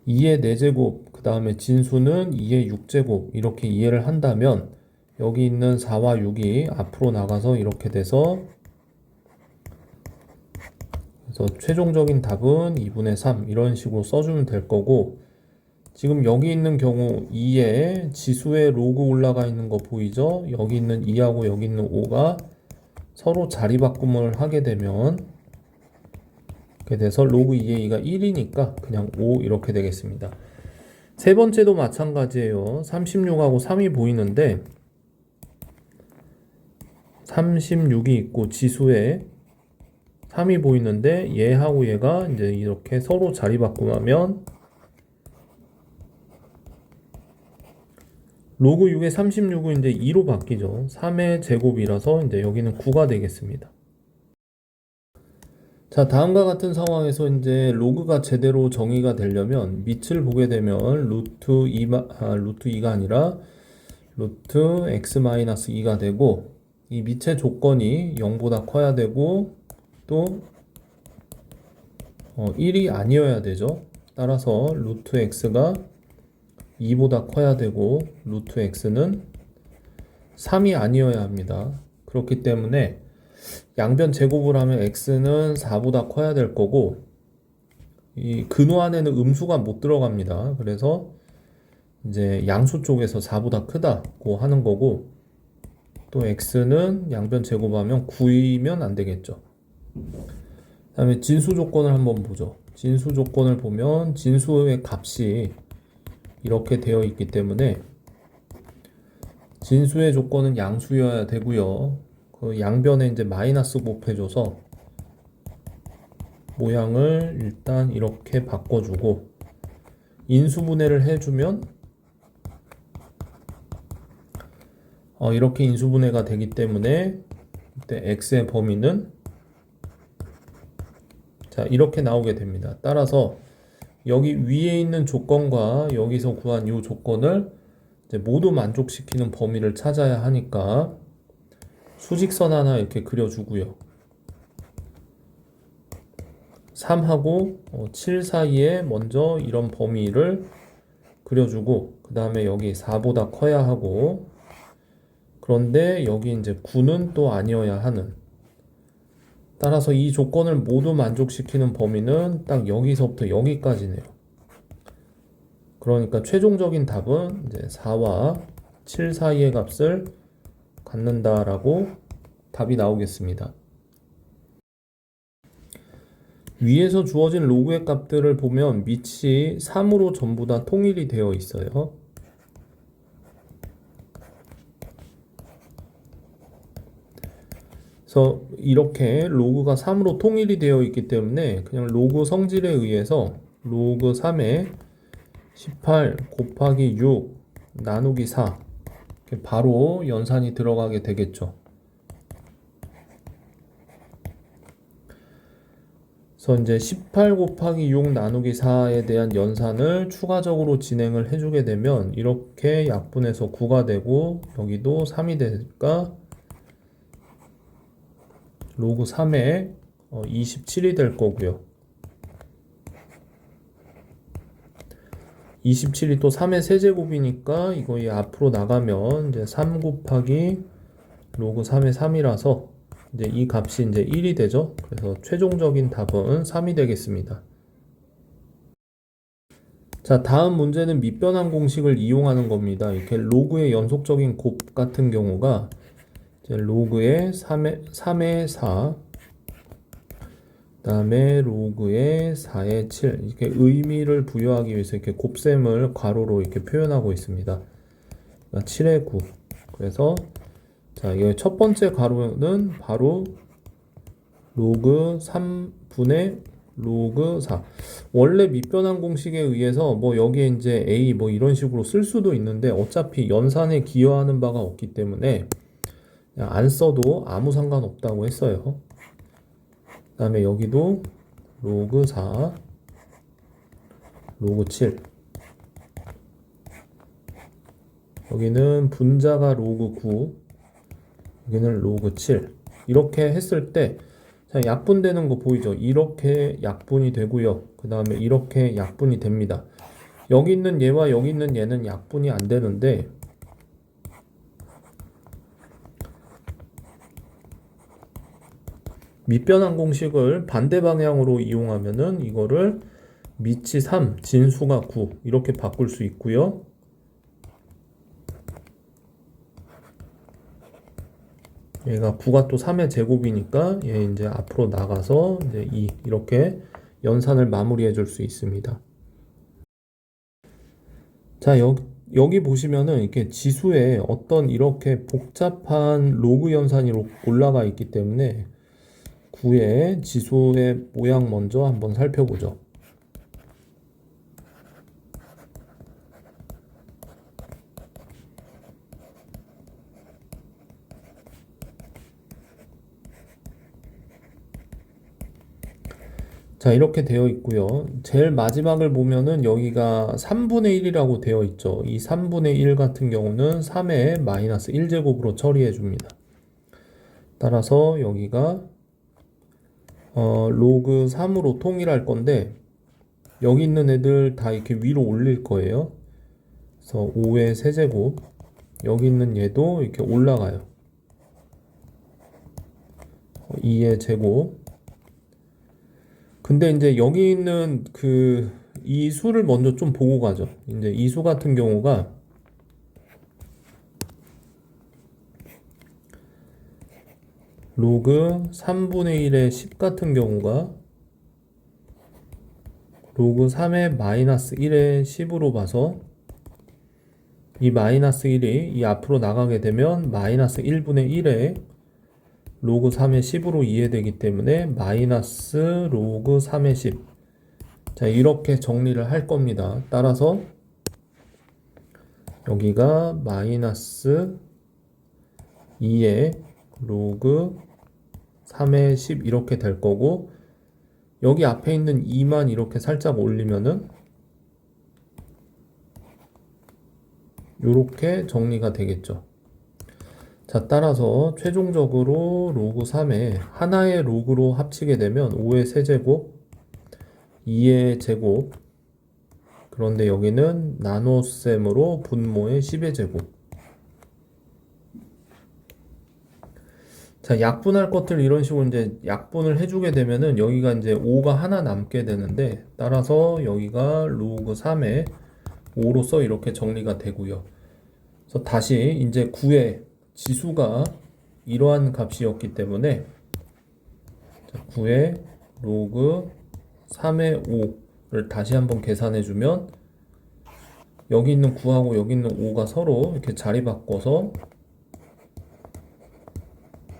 2의 4제곱, 그 다음에 진수는 2의 6제곱 이렇게 이해를 한다면 여기 있는 4와 6이 앞으로 나가서 이렇게 돼서, 그래서 최종적인 답은 2분의 3 이런 식으로 써주면 될 거고, 지금 여기 있는 경우 2에 지수에 로그 올라가 있는 거 보이죠? 여기 있는 2하고 여기 있는 5가 서로 자리 바꿈을 하게 되면 이렇게 돼서 로그 2의 2가 1이니까 그냥 5 이렇게 되겠습니다. 세 번째도 마찬가지예요. 36하고 3이 보이는데 36이 있고 지수에 3이 보이는데 얘하고 얘가 이제 이렇게 서로 자리 바꿈하면 로그 6의 36은 이제 2로 바뀌죠. 3의 제곱이라서 이제 여기는 9가 되겠습니다. 자, 다음과 같은 상황에서 이제 로그가 제대로 정의가 되려면 밑을 보게 되면 루트 2가 아니라 루트 x-2가 되고, 이 밑의 조건이 0보다 커야 되고 또 1이 아니어야 되죠. 따라서 루트 x가 2보다 커야 되고 루트 x는 3이 아니어야 합니다. 그렇기 때문에 양변 제곱을 하면 x는 4보다 커야 될 거고 이 근호 안에는 음수가 못 들어갑니다. 그래서 이제 양수 쪽에서 4보다 크다고 하는 거고 또 x는 양변 제곱하면 9이면 안 되겠죠. 그다음에 진수 조건을 한번 보죠. 진수 조건을 보면 진수의 값이 이렇게 되어 있기 때문에 진수의 조건은 양수여야 되고요. 그 양변에 이제 마이너스 곱해줘서 모양을 일단 이렇게 바꿔주고 인수분해를 해주면 이렇게 인수분해가 되기 때문에 그때 x의 범위는 자 이렇게 나오게 됩니다. 따라서 여기 위에 있는 조건과 여기서 구한 이 조건을 이제 모두 만족시키는 범위를 찾아야 하니까 수직선 하나 이렇게 그려주고요. 3하고 7 사이에 먼저 이런 범위를 그려주고 그 다음에 여기 4보다 커야 하고 그런데 여기 이제 9는 또 아니어야 하는 따라서 이 조건을 모두 만족시키는 범위는 딱 여기서부터 여기까지네요. 그러니까 최종적인 답은 이제 4와 7 사이의 값을 갖는다라고 답이 나오겠습니다. 위에서 주어진 로그의 값들을 보면 밑이 3으로 전부 다 통일이 되어 있어요. 그래서 이렇게 로그가 3으로 통일이 되어 있기 때문에 그냥 로그 성질에 의해서 로그 3에 18 곱하기 6 나누기 4 이렇게 바로 연산이 들어가게 되겠죠. 그래서 이제 18 곱하기 6 나누기 4에 대한 연산을 추가적으로 진행을 해주게 되면 이렇게 약분해서 9가 되고 여기도 3이 되니까 로그 3에 27이 될 거고요. 27이 또 3의 세제곱이니까 이거 앞으로 나가면 이제 3 곱하기 로그 3의 3이라서 이제 이 값이 이제 1이 되죠. 그래서 최종적인 답은 3이 되겠습니다. 자, 다음 문제는 밑변환 공식을 이용하는 겁니다. 이렇게 로그의 연속적인 곱 같은 경우가 이제 로그의 3의 4, 그 다음에 로그의 4의 7 이렇게 의미를 부여하기 위해서 이렇게 곱셈을 괄호로 이렇게 표현하고 있습니다. 그러니까 7의 9. 그래서 자, 이 첫 번째 가로는 바로 로그 3분의 로그 4. 원래 밑변환 공식에 의해서 뭐 여기에 이제 a 뭐 이런 식으로 쓸 수도 있는데 어차피 연산에 기여하는 바가 없기 때문에 그냥 안 써도 아무 상관없다고 했어요. 그 다음에 여기도 로그 4, 로그 7. 여기는 분자가 로그 9. 여기는 로그 7 이렇게 했을 때 자, 약분되는 거 보이죠? 이렇게 약분이 되고요. 그 다음에 이렇게 약분이 됩니다. 여기 있는 얘와 여기 있는 얘는 약분이 안 되는데 밑변환 공식을 반대 방향으로 이용하면은 이거를 밑이 3, 진수가 9 이렇게 바꿀 수 있고요. 얘가 9가 또 3의 제곱이니까 얘 이제 앞으로 나가서 이제 2 이렇게 연산을 마무리해 줄 수 있습니다. 자, 여기 보시면은 이렇게 지수에 어떤 이렇게 복잡한 로그 연산이 올라가 있기 때문에 9의 지수의 모양 먼저 한번 살펴보죠. 자, 이렇게 되어 있고요. 제일 마지막을 보면은 여기가 3분의 1이라고 되어 있죠. 이 3분의 1 같은 경우는 3의 마이너스 1제곱으로 처리해 줍니다. 따라서 여기가 로그 3으로 통일할 건데 여기 있는 애들 다 이렇게 위로 올릴 거예요. 그래서 5의 세제곱, 여기 있는 얘도 이렇게 올라가요. 2의 제곱. 근데 이제 여기 있는 이 수를 먼저 좀 보고 가죠. 이제 이 수 같은 경우가 로그 3분의 1의 10 같은 경우가 로그 3의 마이너스 1의 10으로 봐서 이 마이너스 1이 이 앞으로 나가게 되면 마이너스 1분의 1에 로그 3의 10으로 이해되기 때문에 마이너스 로그 3의 10. 자, 이렇게 정리를 할 겁니다. 따라서 여기가 마이너스 2의 로그 3의 10 이렇게 될 거고, 여기 앞에 있는 2만 이렇게 살짝 올리면은 이렇게 정리가 되겠죠. 자, 따라서 최종적으로 로그 3에 하나의 로그로 합치게 되면 5의 세제곱, 2의 제곱, 그런데 여기는 나눗셈으로 분모의 10의 제곱. 자, 약분할 것들 이런 식으로 이제 약분을 해주게 되면은 여기가 이제 5가 하나 남게 되는데, 따라서 여기가 로그 3에 5로서 이렇게 정리가 되고요. 그래서 다시 이제 9의 지수가 이러한 값이었기 때문에 9의 로그 3의 5를 다시 한번 계산해 주면 여기 있는 9하고 여기 있는 5가 서로 이렇게 자리 바꿔서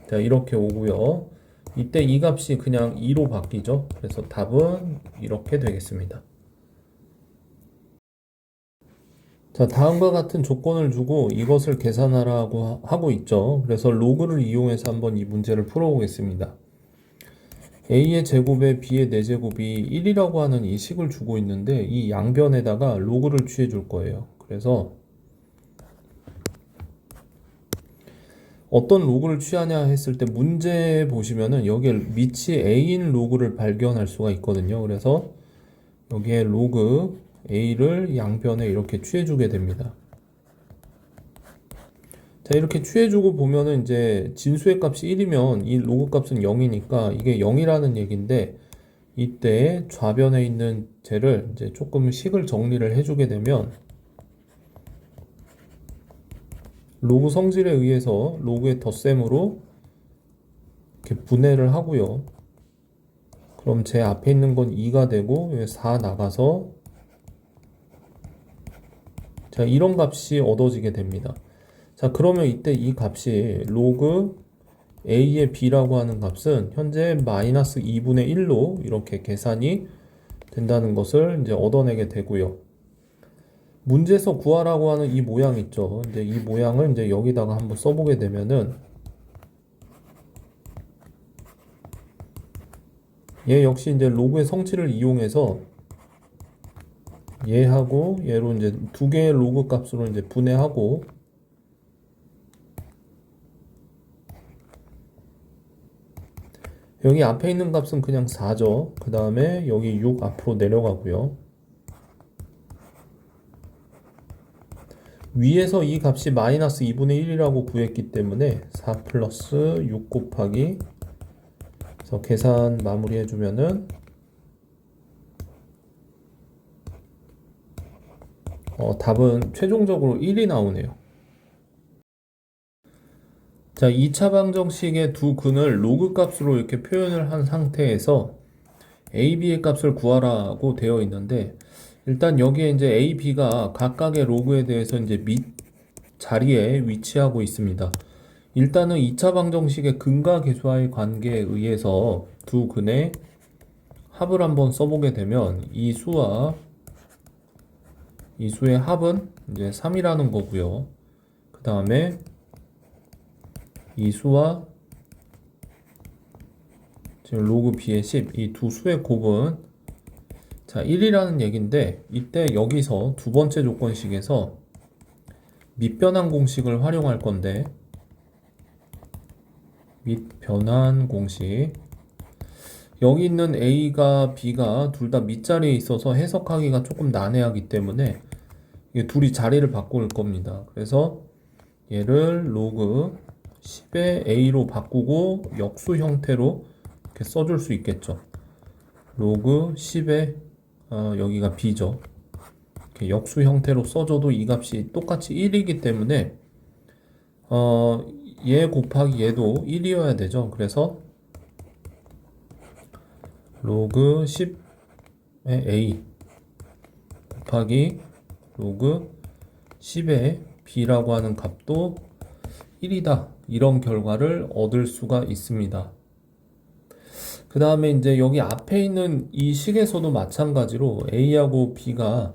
자, 이렇게 오고요. 이때 이 값이 그냥 2로 바뀌죠. 그래서 답은 이렇게 되겠습니다. 자, 다음과 같은 조건을 주고 이것을 계산하라고 하고 있죠. 그래서 로그를 이용해서 한번 이 문제를 풀어보겠습니다. a의 제곱에 b의 4제곱이 1이라고 하는 이 식을 주고 있는데 이 양변에다가 로그를 취해 줄 거예요. 그래서 어떤 로그를 취하냐 했을 때 문제 보시면은 여기에 밑이 a인 로그를 발견할 수가 있거든요. 그래서 여기에 로그 a를 양변에 이렇게 취해주게 됩니다. 자, 이렇게 취해주고 보면은 이제 진수의 값이 1이면 이 로그 값은 0이니까 이게 0이라는 얘기인데, 이때 좌변에 있는 쟤를 이제 조금 식을 정리를 해주게 되면 로그 성질에 의해서 로그의 덧셈으로 이렇게 분해를 하고요. 그럼 제 앞에 있는 건 2가 되고 4 나가서 자, 이런 값이 얻어지게 됩니다. 자, 그러면 이때 이 값이 로그 a의 b라고 하는 값은 현재 마이너스 2분의 1로 이렇게 계산이 된다는 것을 이제 얻어내게 되고요. 문제에서 구하라고 하는 이 모양 있죠. 이제 이 모양을 이제 여기다가 한번 써보게 되면은 얘 역시 이제 로그의 성질을 이용해서 얘하고 얘로 이제 두 개의 로그 값으로 이제 분해하고, 여기 앞에 있는 값은 그냥 4죠. 그 다음에 여기 6 앞으로 내려가고요. 위에서 이 값이 마이너스 2분의 1이라고 구했기 때문에 4 플러스 6 곱하기, 그래서 계산 마무리 해주면은 답은 최종적으로 1이 나오네요. 자, 2차 방정식의 두 근을 로그 값으로 이렇게 표현을 한 상태에서 a, b의 값을 구하라고 되어 있는데, 일단 여기에 이제 a, b가 각각의 로그에 대해서 이제 밑 자리에 위치하고 있습니다. 일단은 2차 방정식의 근과 계수와의 관계에 의해서 두 근의 합을 한번 써보게 되면 이 수와 이 수의 합은 이제 3이라는 거고요. 그 다음에 이 수와 지금 로그 b의 10, 이 두 수의 곱은 자 1이라는 얘기인데, 이때 여기서 두 번째 조건식에서 밑변환 공식을 활용할 건데, 밑변환 공식 여기 있는 A가 B가 둘 다 밑자리에 있어서 해석하기가 조금 난해하기 때문에 이게 둘이 자리를 바꿀 겁니다. 그래서 얘를 로그 10의 A로 바꾸고 역수 형태로 이렇게 써줄 수 있겠죠. 로그 10의 여기가 B죠. 이렇게 역수 형태로 써줘도 이 값이 똑같이 1이기 때문에 얘 곱하기 얘도 1이어야 되죠. 그래서 로그 10의 A 곱하기 로그 10의 B라고 하는 값도 1이다. 이런 결과를 얻을 수가 있습니다. 그 다음에 이제 여기 앞에 있는 이 식에서도 마찬가지로 A하고 B가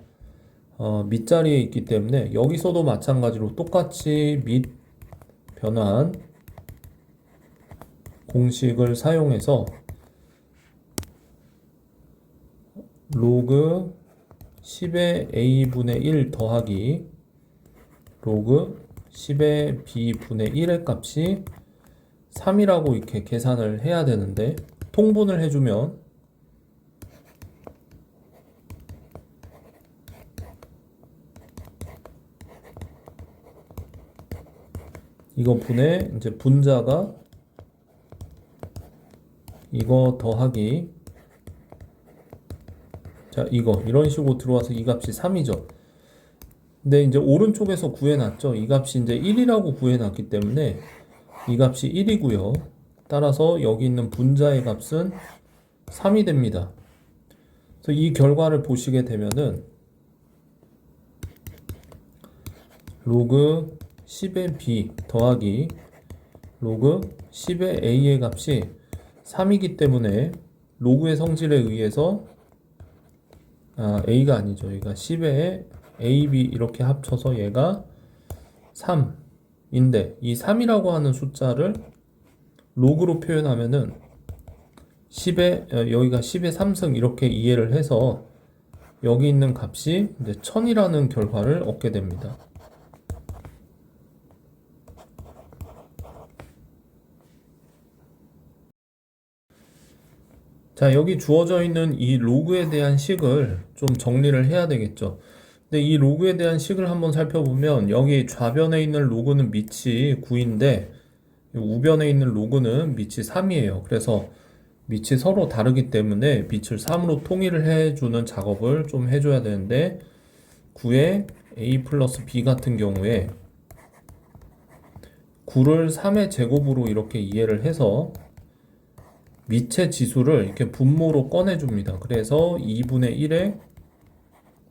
밑자리에 있기 때문에 여기서도 마찬가지로 똑같이 밑 변환 공식을 사용해서 로그 10의 A분의 1 더하기 로그 10의 B분의 1의 값이 3이라고 이렇게 계산을 해야 되는데 통분을 해주면 이거 분의 이제 분자가 이거 더하기 자 이거 이런 식으로 들어와서 이 값이 3이죠. 근데 이제 오른쪽에서 구해놨죠. 이 값이 이제 1이라고 구해놨기 때문에 이 값이 1이고요. 따라서 여기 있는 분자의 값은 3이 됩니다. 그래서 이 결과를 보시게 되면은 로그 10의 B 더하기 로그 10의 A의 값이 3이기 때문에 로그의 성질에 의해서 A가 아니죠. 여기가 10의 AB 이렇게 합쳐서 얘가 3인데 이 3이라고 하는 숫자를 로그로 표현하면은 10의 여기가 10의 3승 이렇게 이해를 해서 여기 있는 값이 이제 1000이라는 결과를 얻게 됩니다. 자, 여기 주어져 있는 이 로그에 대한 식을 좀 정리를 해야 되겠죠. 근데 이 로그에 대한 식을 한번 살펴보면 여기 좌변에 있는 로그는 밑이 9인데 우변에 있는 로그는 밑이 3이에요. 그래서 밑이 서로 다르기 때문에 밑을 3으로 통일을 해주는 작업을 좀 해줘야 되는데 9의 A 플러스 B 같은 경우에 9를 3의 제곱으로 이렇게 이해를 해서 밑의 지수를 이렇게 분모로 꺼내줍니다. 그래서 2분의 1에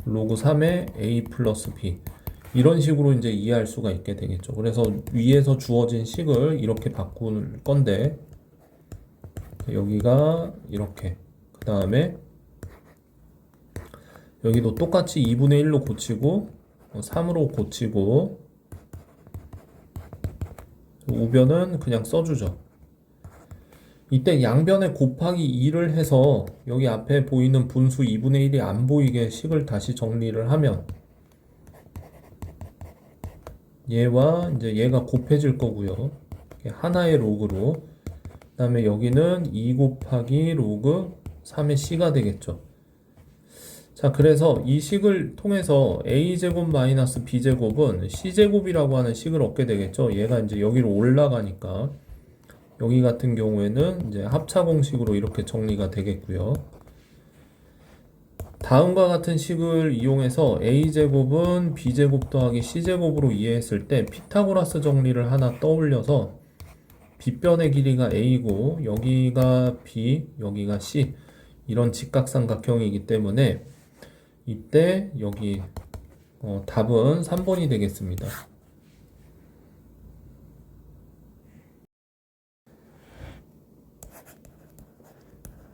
로그 3의 A 플러스 B 이런 식으로 이제 이해할 수가 있게 되겠죠. 그래서 위에서 주어진 식을 이렇게 바꿀 건데 여기가 이렇게 그 다음에 여기도 똑같이 2분의 1로 고치고 3으로 고치고 우변은 그냥 써주죠. 이때 양변에 곱하기 2를 해서 여기 앞에 보이는 분수 2분의 1이 안 보이게 식을 다시 정리를 하면 얘와 이제 얘가 곱해질 거고요. 하나의 로그로 그 다음에 여기는 2 곱하기 로그 3의 C가 되겠죠. 자, 그래서 이 식을 통해서 A제곱 마이너스 B제곱은 C제곱이라고 하는 식을 얻게 되겠죠. 얘가 이제 여기로 올라가니까 여기 같은 경우에는 이제 합차 공식으로 이렇게 정리가 되겠고요. 다음과 같은 식을 이용해서 A제곱은 B제곱 더하기 C제곱으로 이해했을 때 피타고라스 정리를 하나 떠올려서 빗변의 길이가 A고 여기가 B, 여기가 C 이런 직각삼각형이기 때문에 이때 여기 답은 3번이 되겠습니다.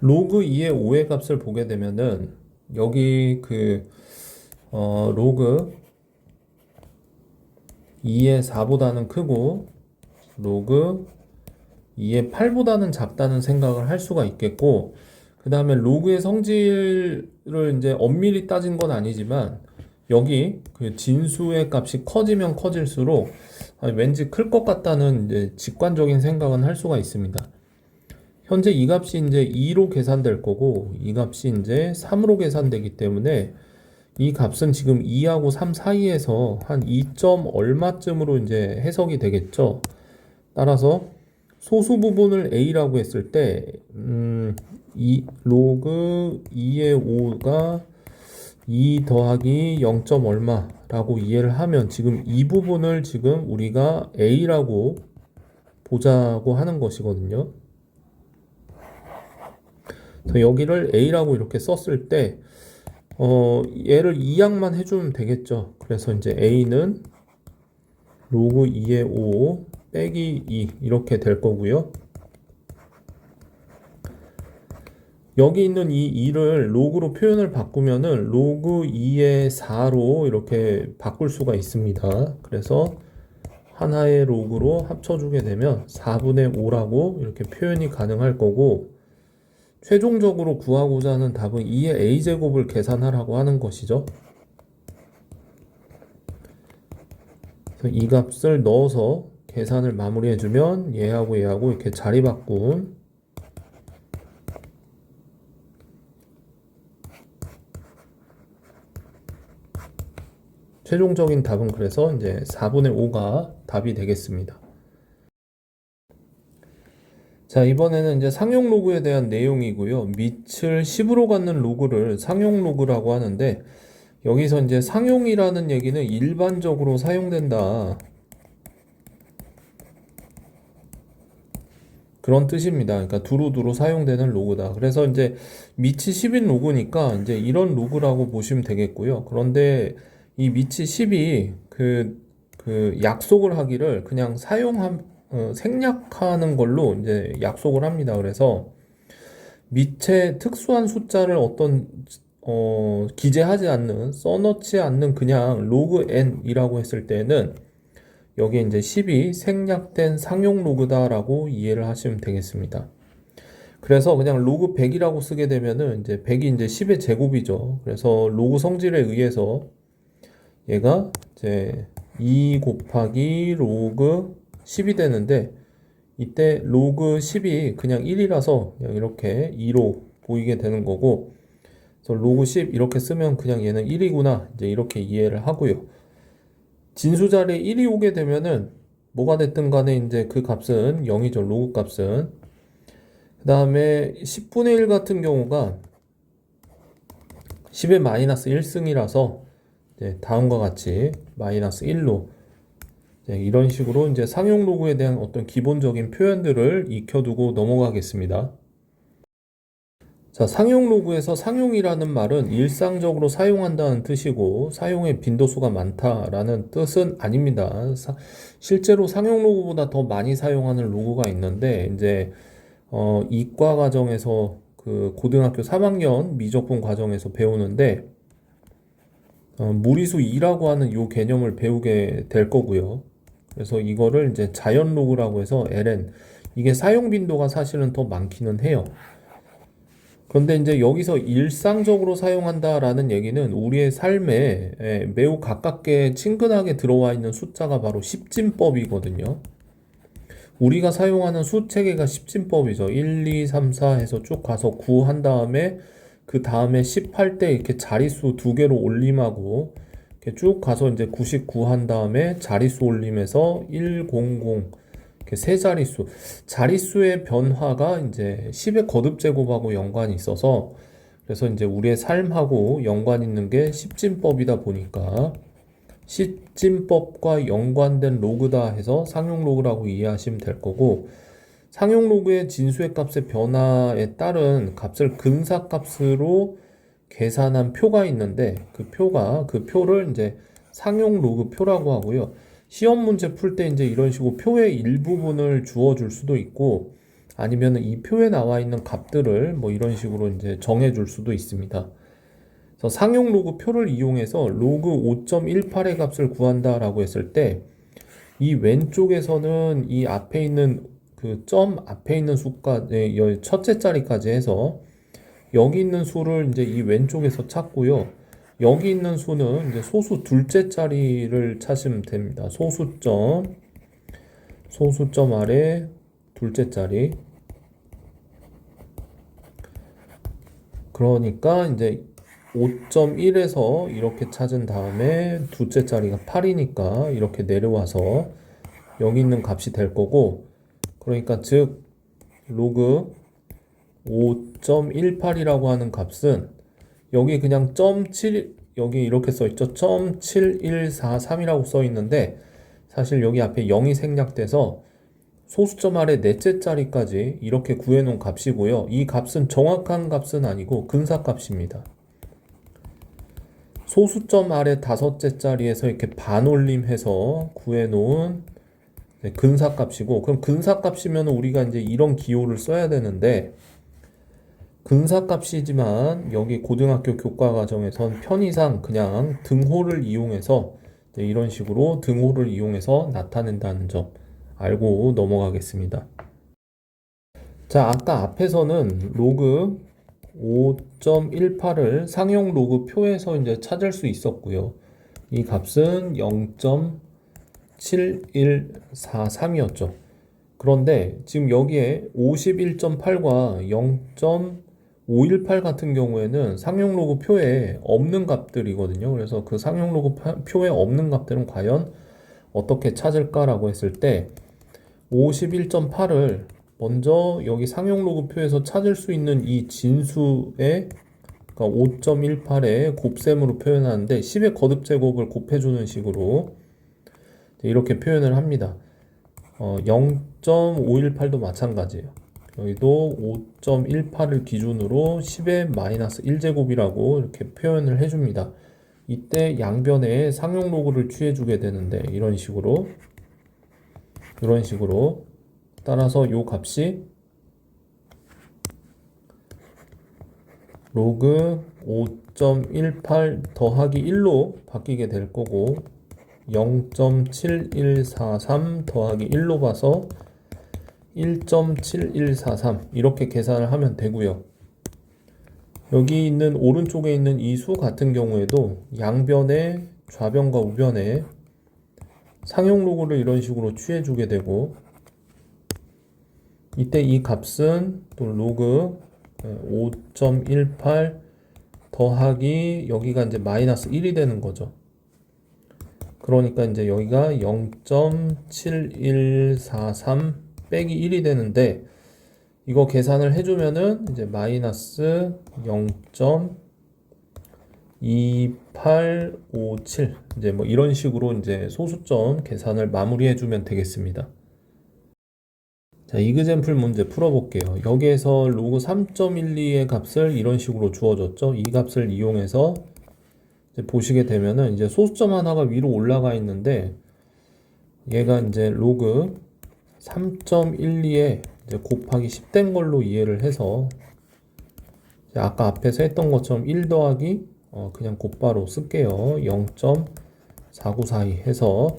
로그 2의 5의 값을 보게 되면은 여기 로그 2의 4보다는 크고 로그 2의 8보다는 작다는 생각을 할 수가 있겠고 그 다음에 로그의 성질을 이제 엄밀히 따진 건 아니지만 여기 그 진수의 값이 커지면 커질수록 왠지 클 것 같다는 이제 직관적인 생각은 할 수가 있습니다. 현재 이 값이 이제 2로 계산될 거고 이 값이 이제 3으로 계산되기 때문에 이 값은 지금 2하고 3 사이에서 한 2점 얼마쯤으로 이제 해석이 되겠죠. 따라서 소수 부분을 a라고 했을 때 로그 2의 5가 2 더하기 0. 얼마라고 이해를 하면 지금 이 부분을 지금 우리가 a라고 보자고 하는 것이거든요. 그래서 여기를 a라고 이렇게 썼을 때 얘를 2약만 해주면 되겠죠. 그래서 이제 a는 로그 2의 5 빼기 2 이렇게 될 거고요. 여기 있는 이 2를 로그로 표현을 바꾸면은 로그 2의 4로 이렇게 바꿀 수가 있습니다. 그래서 하나의 로그로 합쳐주게 되면 4분의 5라고 이렇게 표현이 가능할 거고, 최종적으로 구하고자 하는 답은 2의 a제곱을 계산하라고 하는 것이죠. 그래서 이 값을 넣어서 계산을 마무리해주면 얘하고 얘하고 이렇게 자리 바꿈, 최종적인 답은 그래서 이제 4분의 5가 답이 되겠습니다. 자, 이번에는 이제 상용 로그에 대한 내용이고요. 밑을 10으로 갖는 로그를 상용 로그라고 하는데, 여기서 이제 상용이라는 얘기는 일반적으로 사용된다, 그런 뜻입니다. 그러니까 두루두루 사용되는 로그다. 그래서 이제 밑이 10인 로그니까 이제 이런 로그라고 보시면 되겠고요. 그런데 이 밑이 10이 그 약속을 하기를 그냥 생략하는 걸로 이제 약속을 합니다. 그래서 밑에 특수한 숫자를 기재하지 않는, 써놓지 않는 그냥 로그 n이라고 했을 때는 여기에 이제 10이 생략된 상용 로그다라고 이해를 하시면 되겠습니다. 그래서 그냥 로그 100이라고 쓰게 되면은 이제 100이 이제 10의 제곱이죠. 그래서 로그 성질에 의해서 얘가 이제 2 곱하기 로그 10이 되는데, 이때 로그 10이 그냥 1이라서 그냥 이렇게 2로 보이게 되는 거고, 그래서 로그 10 이렇게 쓰면 그냥 얘는 1이구나 이제 이렇게 이해를 하고요. 진수 자리에 1이 오게 되면은 뭐가 됐든 간에 이제 그 값은 0이죠. 로그 값은. 그 다음에 10분의 1 같은 경우가 10의 마이너스 1승이라서 다음과 같이 마이너스 1로 이런 식으로 이제 상용 로그에 대한 어떤 기본적인 표현들을 익혀두고 넘어가겠습니다. 자, 상용 로그에서 상용이라는 말은 일상적으로 사용한다는 뜻이고 사용의 빈도수가 많다라는 뜻은 아닙니다. 실제로 상용 로그보다 더 많이 사용하는 로그가 있는데, 이제 이과 과정에서 그 고등학교 3학년 미적분 과정에서 배우는데 무리수 2라고 하는 요 개념을 배우게 될 거고요. 그래서 이거를 이제 자연 로그라고 해서 ln, 이게 사용 빈도가 사실은 더 많기는 해요. 그런데 이제 여기서 일상적으로 사용한다라는 얘기는 우리의 삶에 매우 가깝게 친근하게 들어와 있는 숫자가 바로 십진법이거든요. 우리가 사용하는 수 체계가 십진법이죠. 1, 2, 3, 4 해서 쭉 가서 9 한 다음에 그 다음에 10 할 때 이렇게 자릿수 두 개로 올림하고 이렇게 쭉 가서 이제 99 한 다음에 자릿수 올림해서 1, 0, 0 이렇게 세 자릿수. 자릿수의 변화가 이제 10의 거듭 제곱하고 연관이 있어서, 그래서 이제 우리의 삶하고 연관 있는 게 십진법이다 보니까 십진법과 연관된 로그다 해서 상용 로그라고 이해하시면 될 거고, 상용 로그의 진수의 값의 변화에 따른 값을 근사값으로 계산한 표가 있는데, 그 표를 이제 상용 로그 표라고 하고요. 시험 문제 풀 때 이제 이런 식으로 표의 일부분을 주어줄 수도 있고, 아니면 이 표에 나와 있는 값들을 뭐 이런 식으로 이제 정해줄 수도 있습니다. 그래서 상용 로그 표를 이용해서 로그 5.18의 값을 구한다라고 했을 때, 이 왼쪽에서는 이 앞에 있는 그 점 앞에 있는 수까지, 첫째 자리까지 해서 여기 있는 수를 이제 이 왼쪽에서 찾고요. 여기 있는 수는 이제 소수 둘째 자리를 찾으면 됩니다. 소수점 아래 둘째 자리. 그러니까 이제 5.1에서 이렇게 찾은 다음에 둘째 자리가 8이니까 이렇게 내려와서 여기 있는 값이 될 거고, 그러니까 즉 로그 5.18이라고 하는 값은 여기 그냥 0.7 여기 이렇게 써 있죠. 0.7143이라고 써 있는데 사실 여기 앞에 0이 생략돼서 소수점 아래 넷째 자리까지 이렇게 구해 놓은 값이고요. 이 값은 정확한 값은 아니고 근사값입니다. 소수점 아래 다섯째 자리에서 이렇게 반올림해서 구해 놓은 근사값이고, 그럼 근사값이면 우리가 이제 이런 기호를 써야 되는데, 근사값이지만 여기 고등학교 교과과정에선 편의상 그냥 등호를 이용해서 이런 식으로 등호를 이용해서 나타낸다는 점 알고 넘어가겠습니다. 자, 아까 앞에서는 로그 5.18을 상용 로그 표에서 이제 찾을 수 있었고요. 이 값은 0.7143이었죠. 그런데 지금 여기에 51.8과 0.518 같은 경우에는 상용 로그 표에 없는 값들이거든요. 그래서 그 상용 로그 표에 없는 값들은 과연 어떻게 찾을까라고 했을 때 51.8을 먼저 여기 상용 로그 표에서 찾을 수 있는 이 진수의 그러니까 5.18의 곱셈으로 표현하는데 10의 거듭 제곱을 곱해주는 식으로 이렇게 표현을 합니다. 0.518도 마찬가지예요. 여기도 5.18을 기준으로 10의 마이너스 1제곱이라고 이렇게 표현을 해줍니다. 이때 양변에 상용 로그를 취해주게 되는데 이런 식으로 따라서 이 값이 로그 5.18 더하기 1로 바뀌게 될 거고 0.7143 더하기 1로 봐서 1.7143 이렇게 계산을 하면 되고요. 여기 있는 오른쪽에 있는 이 수 같은 경우에도 양변에 좌변과 우변에 상용 로그를 이런 식으로 취해주게 되고 이때 이 값은 또 로그 5.18 더하기 여기가 이제 마이너스 1이 되는 거죠. 그러니까 이제 여기가 0.7143 빼기 1이 되는데 이거 계산을 해주면은 이제 마이너스 0.2857 이제 뭐 이런 식으로 이제 소수점 계산을 마무리해주면 되겠습니다. 자, 이그젬플 문제 풀어볼게요. 여기에서 로그 3.12의 값을 이런 식으로 주어졌죠. 이 값을 이용해서 이제 보시게 되면은 이제 소수점 하나가 위로 올라가 있는데 얘가 이제 로그 3.12에 이제 곱하기 10 된 걸로 이해를 해서 아까 앞에서 했던 것처럼 1 더하기 그냥 곧바로 쓸게요. 0.4942 해서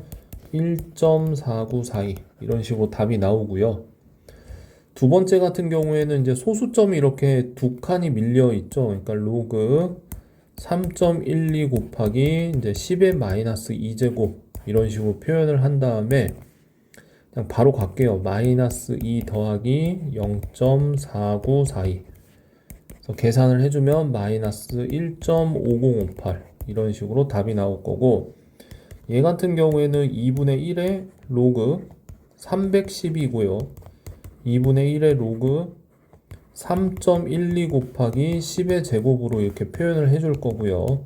1.4942 이런 식으로 답이 나오고요. 두 번째 같은 경우에는 이제 소수점이 이렇게 두 칸이 밀려 있죠. 그러니까 로그 3.12 곱하기 이제 10의 마이너스 2제곱 이런 식으로 표현을 한 다음에 그냥 바로 갈게요. 마이너스 2 더하기 0.4942 그래서 계산을 해주면 마이너스 1.5058 이런 식으로 답이 나올 거고 얘 같은 경우에는 2분의 1의 로그 310이고요. 2분의 1의 로그 3.12 곱하기 10의 제곱으로 이렇게 표현을 해줄 거고요.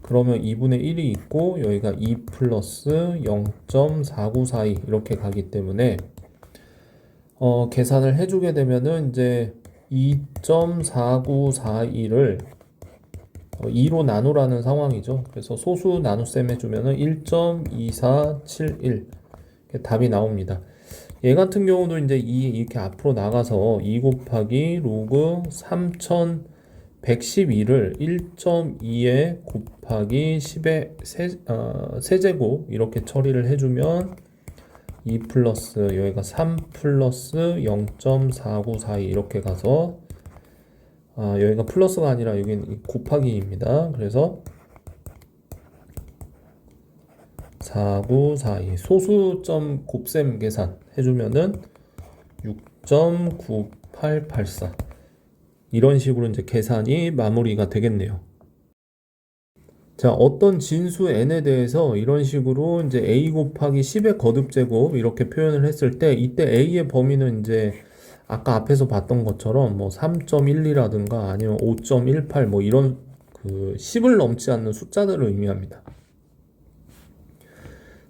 그러면 2분의 1이 있고 여기가 2 플러스 0.4942 이렇게 가기 때문에 계산을 해주게 되면은 이제 2.4942를 2로 나누라는 상황이죠. 그래서 소수 나눗셈 해주면은 1.2471 답이 나옵니다. 얘 같은 경우도 이제 이렇게 앞으로 나가서 2 곱하기 로그 3112를 1.2에 곱하기 10의 세제곱 이렇게 처리를 해주면 2 플러스 여기가 3 플러스 0.4942 이렇게 가서 여기가 플러스가 아니라 여기는 곱하기입니다. 그래서 4942 소수점 곱셈 계산 해주면은 6.9884 이런 식으로 이제 계산이 마무리가 되겠네요. 자, 어떤 진수 n에 대해서 이런 식으로 이제 a 곱하기 10의 거듭제곱 이렇게 표현을 했을 때 이때 a의 범위는 이제 아까 앞에서 봤던 것처럼 뭐 3.12라든가 아니면 5.18 뭐 이런 그 10을 넘지 않는 숫자들을 의미합니다.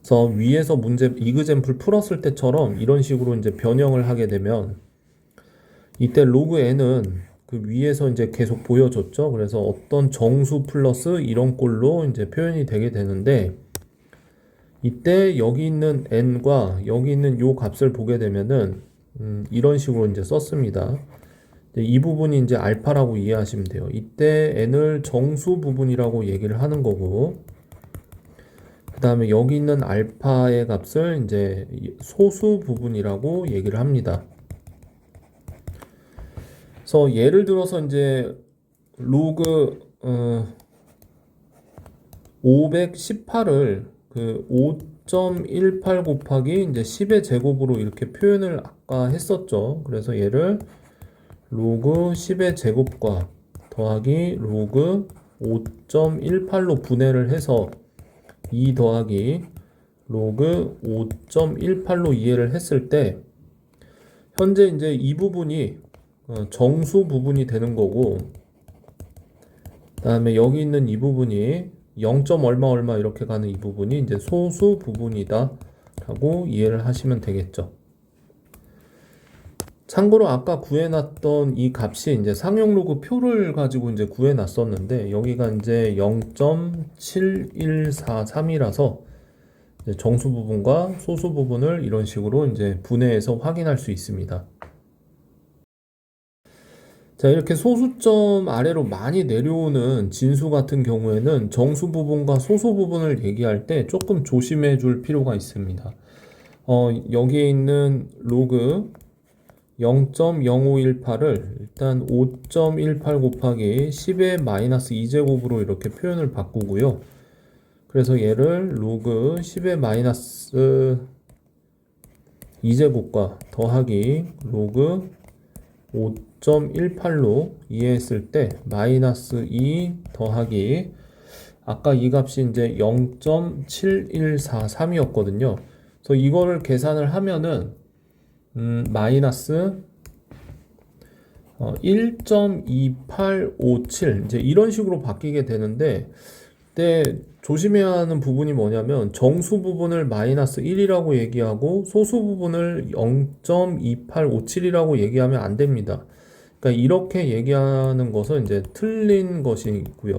그래서 위에서 문제 이그젬플 풀었을 때처럼 이런 식으로 이제 변형을 하게 되면 이때 로그 n은 그 위에서 이제 계속 보여줬죠. 그래서 어떤 정수 플러스 이런 꼴로 이제 표현이 되게 되는데 이때 여기 있는 n과 여기 있는 요 값을 보게 되면은 이런 식으로 이제 썼습니다. 이 부분이 이제 알파라고 이해하시면 돼요. 이때 n을 정수 부분이라고 얘기를 하는 거고 그 다음에 여기 있는 알파의 값을 이제 소수 부분이라고 얘기를 합니다. 그래서 예를 들어서 이제 로그 518을 그 5.18 곱하기 이제 10의 제곱으로 이렇게 표현을 아까 했었죠. 그래서 얘를 로그 10의 제곱과 더하기 로그 5.18로 분해를 해서 2 더하기 로그 5.18로 이해를 했을 때 현재 이제 이 부분이 정수 부분이 되는 거고 그 다음에 여기 있는 이 부분이 0. 얼마 얼마 이렇게 가는 이 부분이 이제 소수 부분이다 라고 이해를 하시면 되겠죠. 참고로 아까 구해놨던 이 값이 이제 상용 로그 표를 가지고 이제 구해놨었는데 여기가 이제 0.7143이라서 정수 부분과 소수 부분을 이런 식으로 이제 분해해서 확인할 수 있습니다. 자, 이렇게 소수점 아래로 많이 내려오는 진수 같은 경우에는 정수 부분과 소수 부분을 얘기할 때 조금 조심해 줄 필요가 있습니다. 여기에 있는 로그 0.0518을 일단 5.18 곱하기 10의 마이너스 2제곱으로 이렇게 표현을 바꾸고요. 그래서 얘를 로그 10의 마이너스 2제곱과 더하기 로그 5.18로 이해했을 때 마이너스 2 더하기 아까 이 값이 이제 0.7143이었거든요. 그래서 이거를 계산을 하면은 마이너스 1.2857 이제 이런 식으로 바뀌게 되는데 그때 조심해야 하는 부분이 뭐냐면 정수 부분을 마이너스 1이라고 얘기하고 소수 부분을 0.2857이라고 얘기하면 안 됩니다. 그러니까 이렇게 얘기하는 것은 이제 틀린 것이고요.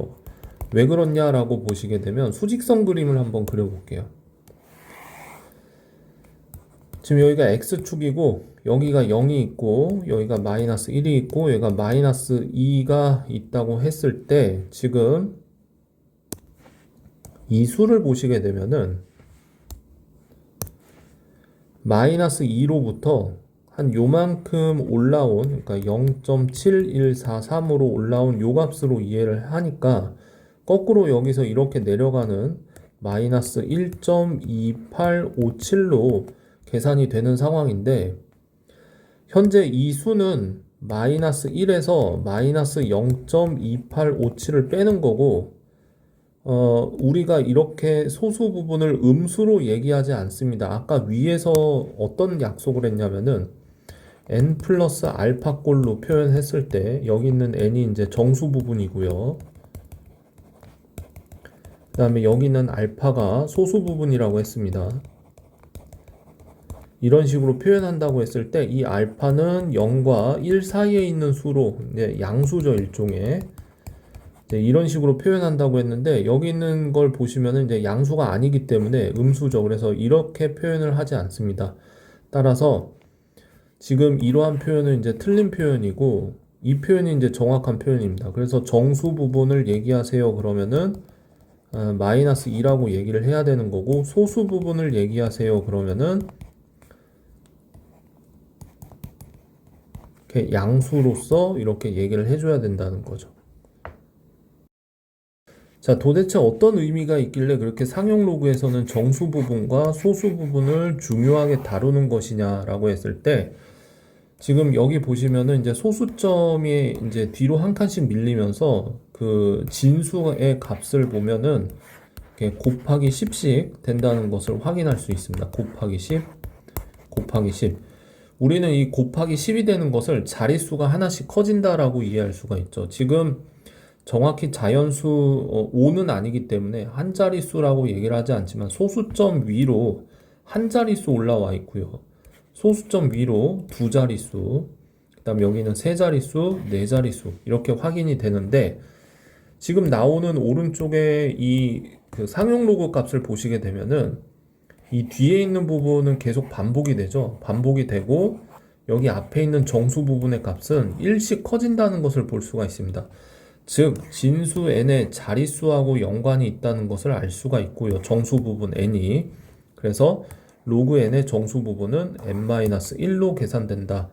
왜 그렇냐라고 보시게 되면 수직선 그림을 한번 그려볼게요. 지금 여기가 x축이고 여기가 0이 있고 여기가 마이너스 1이 있고 여기가 마이너스 2가 있다고 했을 때 지금 이 수를 보시게 되면은 마이너스 2로부터 한 요만큼 올라온 그러니까 0.7143으로 올라온 요 값으로 이해를 하니까 거꾸로 여기서 이렇게 내려가는 마이너스 1.2857로 계산이 되는 상황인데 현재 이 수는 마이너스 1에서 마이너스 0.2857을 빼는 거고 우리가 이렇게 소수 부분을 음수로 얘기하지 않습니다. 아까 위에서 어떤 약속을 했냐면은 n 플러스 알파 꼴로 표현했을 때 여기 있는 n이 이제 정수 부분이고요. 그 다음에 여기 있는 알파가 소수 부분이라고 했습니다. 이런 식으로 표현한다고 했을 때 이 알파는 0과 1 사이에 있는 수로 이제 양수죠, 일종의. 이제 이런 식으로 표현한다고 했는데 여기 있는 걸 보시면은 이제 양수가 아니기 때문에 음수죠. 그래서 이렇게 표현을 하지 않습니다. 따라서 지금 이러한 표현은 이제 틀린 표현이고 이 표현이 이제 정확한 표현입니다. 그래서 정수 부분을 얘기하세요. 그러면은 마이너스 2라고 얘기를 해야 되는 거고 소수 부분을 얘기하세요. 그러면은 이렇게 양수로서 이렇게 얘기를 해줘야 된다는 거죠. 자, 도대체 어떤 의미가 있길래 그렇게 상용 로그에서는 정수 부분과 소수 부분을 중요하게 다루는 것이냐라고 했을 때 지금 여기 보시면은 이제 소수점이 이제 뒤로 한 칸씩 밀리면서 그 진수의 값을 보면은 이렇게 곱하기 10씩 된다는 것을 확인할 수 있습니다. 곱하기 10, 곱하기 10. 우리는 이 곱하기 10이 되는 것을 자릿수가 하나씩 커진다라고 이해할 수가 있죠. 지금 정확히 자연수 5는 아니기 때문에 한 자릿수라고 얘기를 하지 않지만 소수점 위로 한 자릿수 올라와 있고요. 소수점 위로 두 자릿수, 그다음 여기는 세 자릿수, 네 자릿수 이렇게 확인이 되는데 지금 나오는 오른쪽에 그 상용 로그 값을 보시게 되면은 이 뒤에 있는 부분은 계속 반복이 되죠. 반복이 되고 여기 앞에 있는 정수 부분의 값은 일씩 커진다는 것을 볼 수가 있습니다. 즉 진수 n의 자릿수하고 연관이 있다는 것을 알 수가 있고요. 정수 부분 n이. 그래서 로그 n의 정수 부분은 n-1로 계산된다.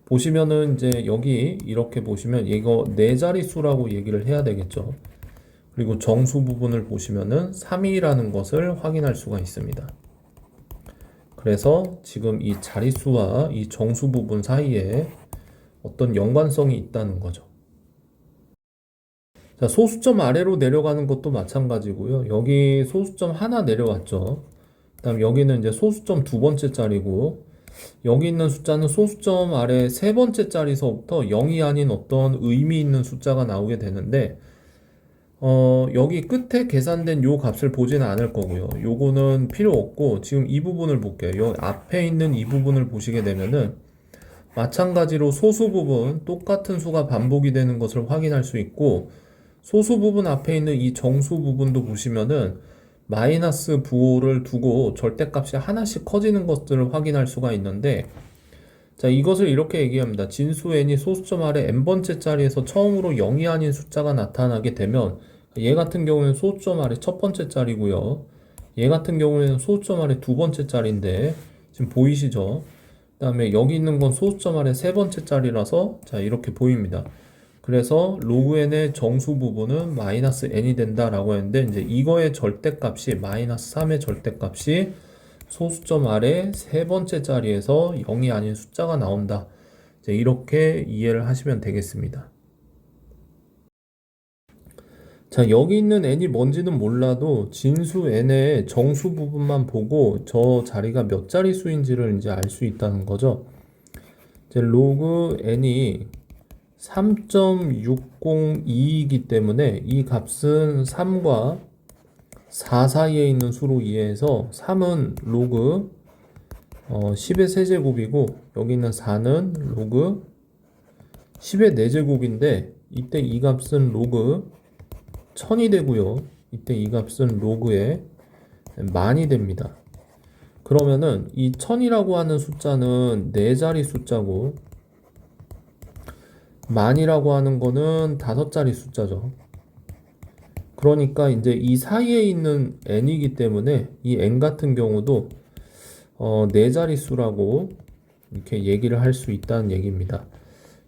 보시면은 이제 여기 이렇게 보시면 이거 네 자릿수라고 얘기를 해야 되겠죠. 그리고 정수 부분을 보시면은 3이라는 것을 확인할 수가 있습니다. 그래서 지금 이 자릿수와 이 정수 부분 사이에 어떤 연관성이 있다는 거죠. 자, 소수점 아래로 내려가는 것도 마찬가지고요. 여기 소수점 하나 내려왔죠. 그다음 여기는 이제 소수점 두 번째 자리고 여기 있는 숫자는 소수점 아래 세 번째 자리서부터 0이 아닌 어떤 의미 있는 숫자가 나오게 되는데 여기 끝에 계산된 요 값을 보지는 않을 거고요. 요거는 필요 없고 지금 이 부분을 볼게요. 요 앞에 있는 이 부분을 보시게 되면은 마찬가지로 소수 부분 똑같은 수가 반복이 되는 것을 확인할 수 있고 소수 부분 앞에 있는 이 정수 부분도 보시면은 마이너스 부호를 두고 절대값이 하나씩 커지는 것들을 확인할 수가 있는데 자, 이것을 이렇게 얘기합니다. 진수 n이 소수점 아래 n번째 자리에서 처음으로 0이 아닌 숫자가 나타나게 되면 얘 같은 경우에는 소수점 아래 첫 번째 자리고요. 얘 같은 경우에는 소수점 아래 두 번째 자리인데 지금 보이시죠? 그 다음에 여기 있는 건 소수점 아래 세 번째 자리라서 자, 이렇게 보입니다. 그래서 로그 n의 정수 부분은 마이너스 n이 된다라고 했는데 이제 이거의 절대값이 마이너스 3의 절대값이 소수점 아래 세 번째 자리에서 0이 아닌 숫자가 나온다. 이제 이렇게 이해를 하시면 되겠습니다. 자, 여기 있는 n이 뭔지는 몰라도 진수 n의 정수 부분만 보고 저 자리가 몇 자릿수인지를 이제 알 수 있다는 거죠. 이제 로그 n이 3.602이기 때문에 이 값은 3과 4 사이에 있는 수로 이해해서 3은 로그 10의 세제곱이고 여기 있는 4는 로그 10의 4제곱인데 이때 이 값은 로그 1000이 되고요. 이때 이 값은 로그에 만이 됩니다. 그러면은 이 1000이라고 하는 숫자는 4자리 숫자고 만이라고 하는 거는 5자리 숫자죠. 그러니까 이제 이 사이에 있는 n이기 때문에 이 n 같은 경우도 4자릿수라고 이렇게 얘기를 할 수 있다는 얘기입니다.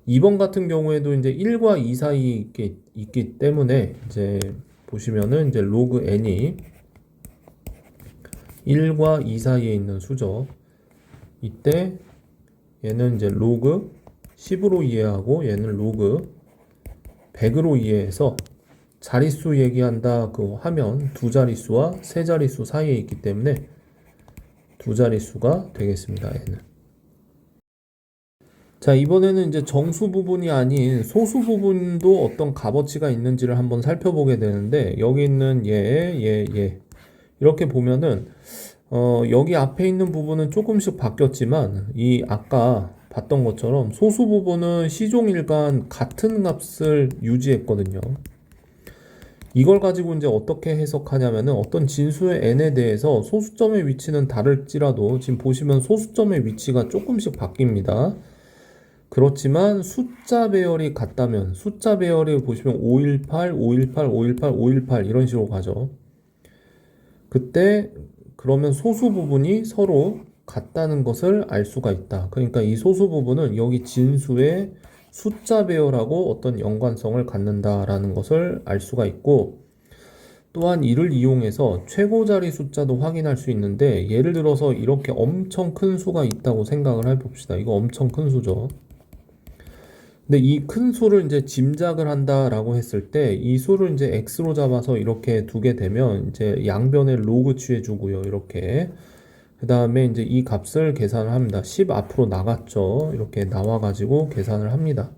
2번 같은 경우에도 이제 1과 2 사이에 있기 때문에 이제 보시면은 이제 로그 n이 1과 2 사이에 있는 수죠. 이때 얘는 이제 로그 10으로 이해하고 얘는 로그 100으로 이해해서 자릿수 얘기한다 그 하면 두 자릿수와 세 자릿수 사이에 있기 때문에 두 자릿수가 되겠습니다. 얘는. 자, 이번에는 이제 정수 부분이 아닌 소수 부분도 어떤 값어치가 있는지를 한번 살펴보게 되는데 여기 있는 얘 이렇게 보면은 여기 앞에 있는 부분은 조금씩 바뀌었지만 이 아까 봤던 것처럼 소수 부분은 시종일관 같은 값을 유지했거든요. 이걸 가지고 이제 어떻게 해석하냐면은 어떤 진수의 n에 대해서 소수점의 위치는 다를지라도 지금 보시면 소수점의 위치가 조금씩 바뀝니다. 그렇지만 숫자 배열이 같다면 숫자 배열을 보시면 518, 518, 518, 518 이런 식으로 가죠. 그때 그러면 소수 부분이 서로 같다는 것을 알 수가 있다. 그러니까 이 소수 부분은 여기 진수의 숫자 배열하고 어떤 연관성을 갖는다라는 것을 알 수가 있고 또한 이를 이용해서 최고 자리 숫자도 확인할 수 있는데 예를 들어서 이렇게 엄청 큰 수가 있다고 생각을 해봅시다. 이거 엄청 큰 수죠. 근데 이 큰 수를 이제 짐작을 한다라고 했을 때 이 수를 이제 x로 잡아서 이렇게 두게 되면 이제 양변에 로그 취해주고요. 이렇게 그 다음에 이제 이 값을 계산을 합니다. 10 앞으로 나갔죠. 이렇게 나와가지고 계산을 합니다.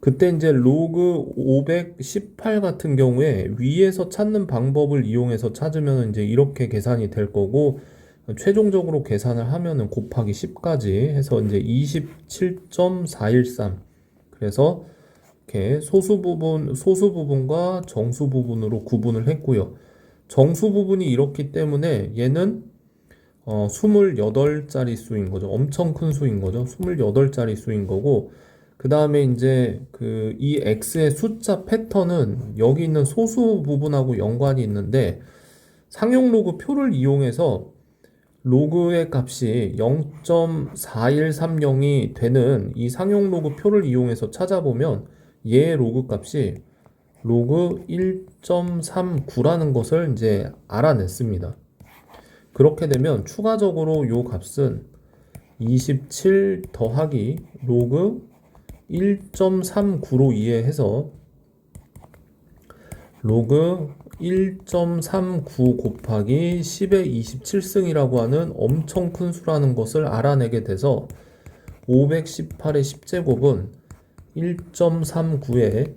그때 이제 로그 518 같은 경우에 위에서 찾는 방법을 이용해서 찾으면 이제 이렇게 계산이 될 거고 최종적으로 계산을 하면은 곱하기 10까지 해서 이제 27.413 그래서 이렇게 소수 부분과 정수 부분으로 구분을 했고요. 정수 부분이 이렇기 때문에 얘는 28자리 수인 거죠. 엄청 큰 수인 거죠. 28자리 수인 거고 그 다음에 이제 이 x의 숫자 패턴은 여기 있는 소수 부분하고 연관이 있는데 상용 로그 표를 이용해서 로그의 값이 0.4130이 되는 이 상용 로그 표를 이용해서 찾아보면 얘의 로그 값이 로그 1.39라는 것을 이제 알아냈습니다. 그렇게 되면 추가적으로 요 값은 27 더하기 로그 1.39로 이해해서 로그 1.39 곱하기 10의 27승이라고 하는 엄청 큰 수라는 것을 알아내게 돼서 518의 10제곱은 1.39에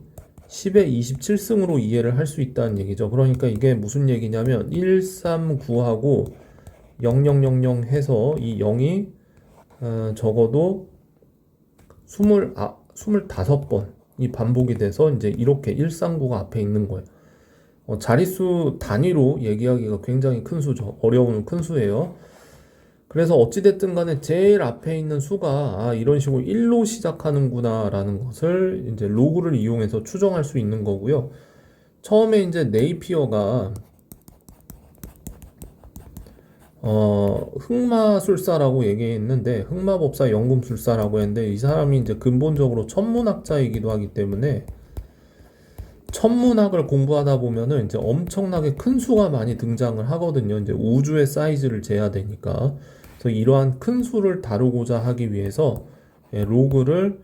10의 27승으로 이해를 할 수 있다는 얘기죠. 그러니까 이게 무슨 얘기냐면 139하고 0000 해서 이 0이 적어도 25번이 반복이 돼서 이제 이렇게 139가 앞에 있는 거예요. 자릿수 단위로 얘기하기가 굉장히 큰 수죠. 어려운 큰 수예요. 그래서 어찌됐든 간에 제일 앞에 있는 수가 이런 식으로 1로 시작하는구나 라는 것을 이제 로그를 이용해서 추정할 수 있는 거고요. 처음에 이제 네이피어가 흑마술사라고 얘기했는데 흑마법사 연금술사라고 했는데 이 사람이 이제 근본적으로 천문학자이기도 하기 때문에 천문학을 공부하다 보면은 이제 엄청나게 큰 수가 많이 등장을 하거든요. 이제 우주의 사이즈를 재야 되니까. 그래서 이러한 큰 수를 다루고자 하기 위해서 로그를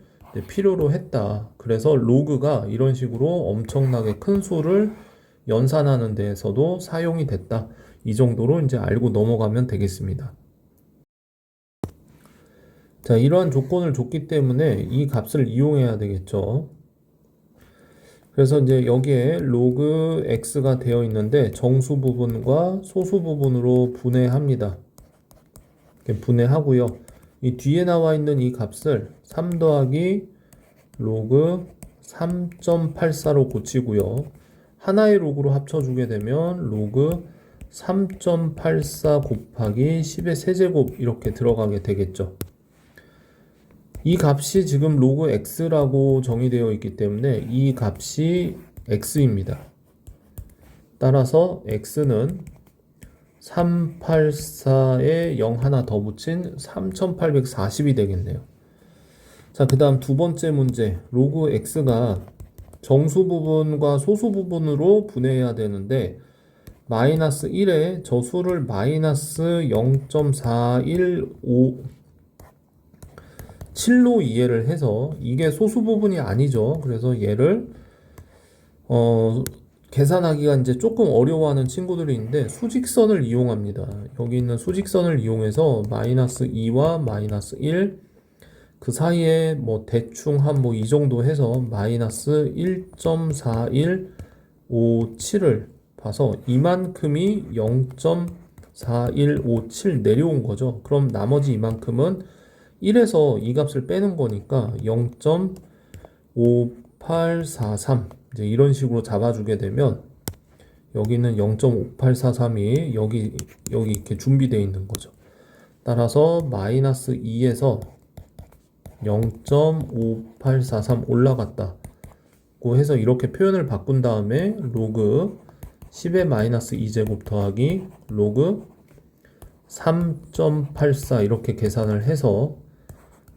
필요로 했다. 그래서 로그가 이런 식으로 엄청나게 큰 수를 연산하는 데에서도 사용이 됐다. 이 정도로 이제 알고 넘어가면 되겠습니다. 자, 이러한 조건을 줬기 때문에 이 값을 이용해야 되겠죠. 그래서 이제 여기에 로그 x가 되어 있는데 정수 부분과 소수 부분으로 분해합니다. 이렇게 분해하고요. 이 뒤에 나와 있는 이 값을 3 더하기 로그 3.84로 고치고요. 하나의 로그로 합쳐주게 되면 로그 3.84 곱하기 10의 세제곱 이렇게 들어가게 되겠죠. 이 값이 지금 로그 x라고 정의되어 있기 때문에 이 값이 x입니다. 따라서 x는 384에 0 하나 더 붙인 3840이 되겠네요. 자, 그 다음 두 번째 문제. 로그 x가 정수 부분과 소수 부분으로 분해해야 되는데 마이너스 1에 저 수를 마이너스 0.415 7로 이해를 해서 이게 소수 부분이 아니죠. 그래서 얘를 계산하기가 이제 조금 어려워하는 친구들이 있는데 수직선을 이용합니다. 여기 있는 수직선을 이용해서 마이너스 2와 마이너스 1 그 사이에 뭐 대충 한 뭐 이 정도 해서 마이너스 1.4157을 봐서 이만큼이 0.4157 내려온 거죠. 그럼 나머지 이만큼은 1에서 이 값을 빼는 거니까 0.5843 이제 이런 식으로 잡아주게 되면 여기는 0.5843이 여기 이렇게 준비되어 있는 거죠. 따라서 마이너스 2에서 0.5843 올라갔다고 해서 이렇게 표현을 바꾼 다음에 로그 10의 마이너스 2제곱 더하기 로그 3.84 이렇게 계산을 해서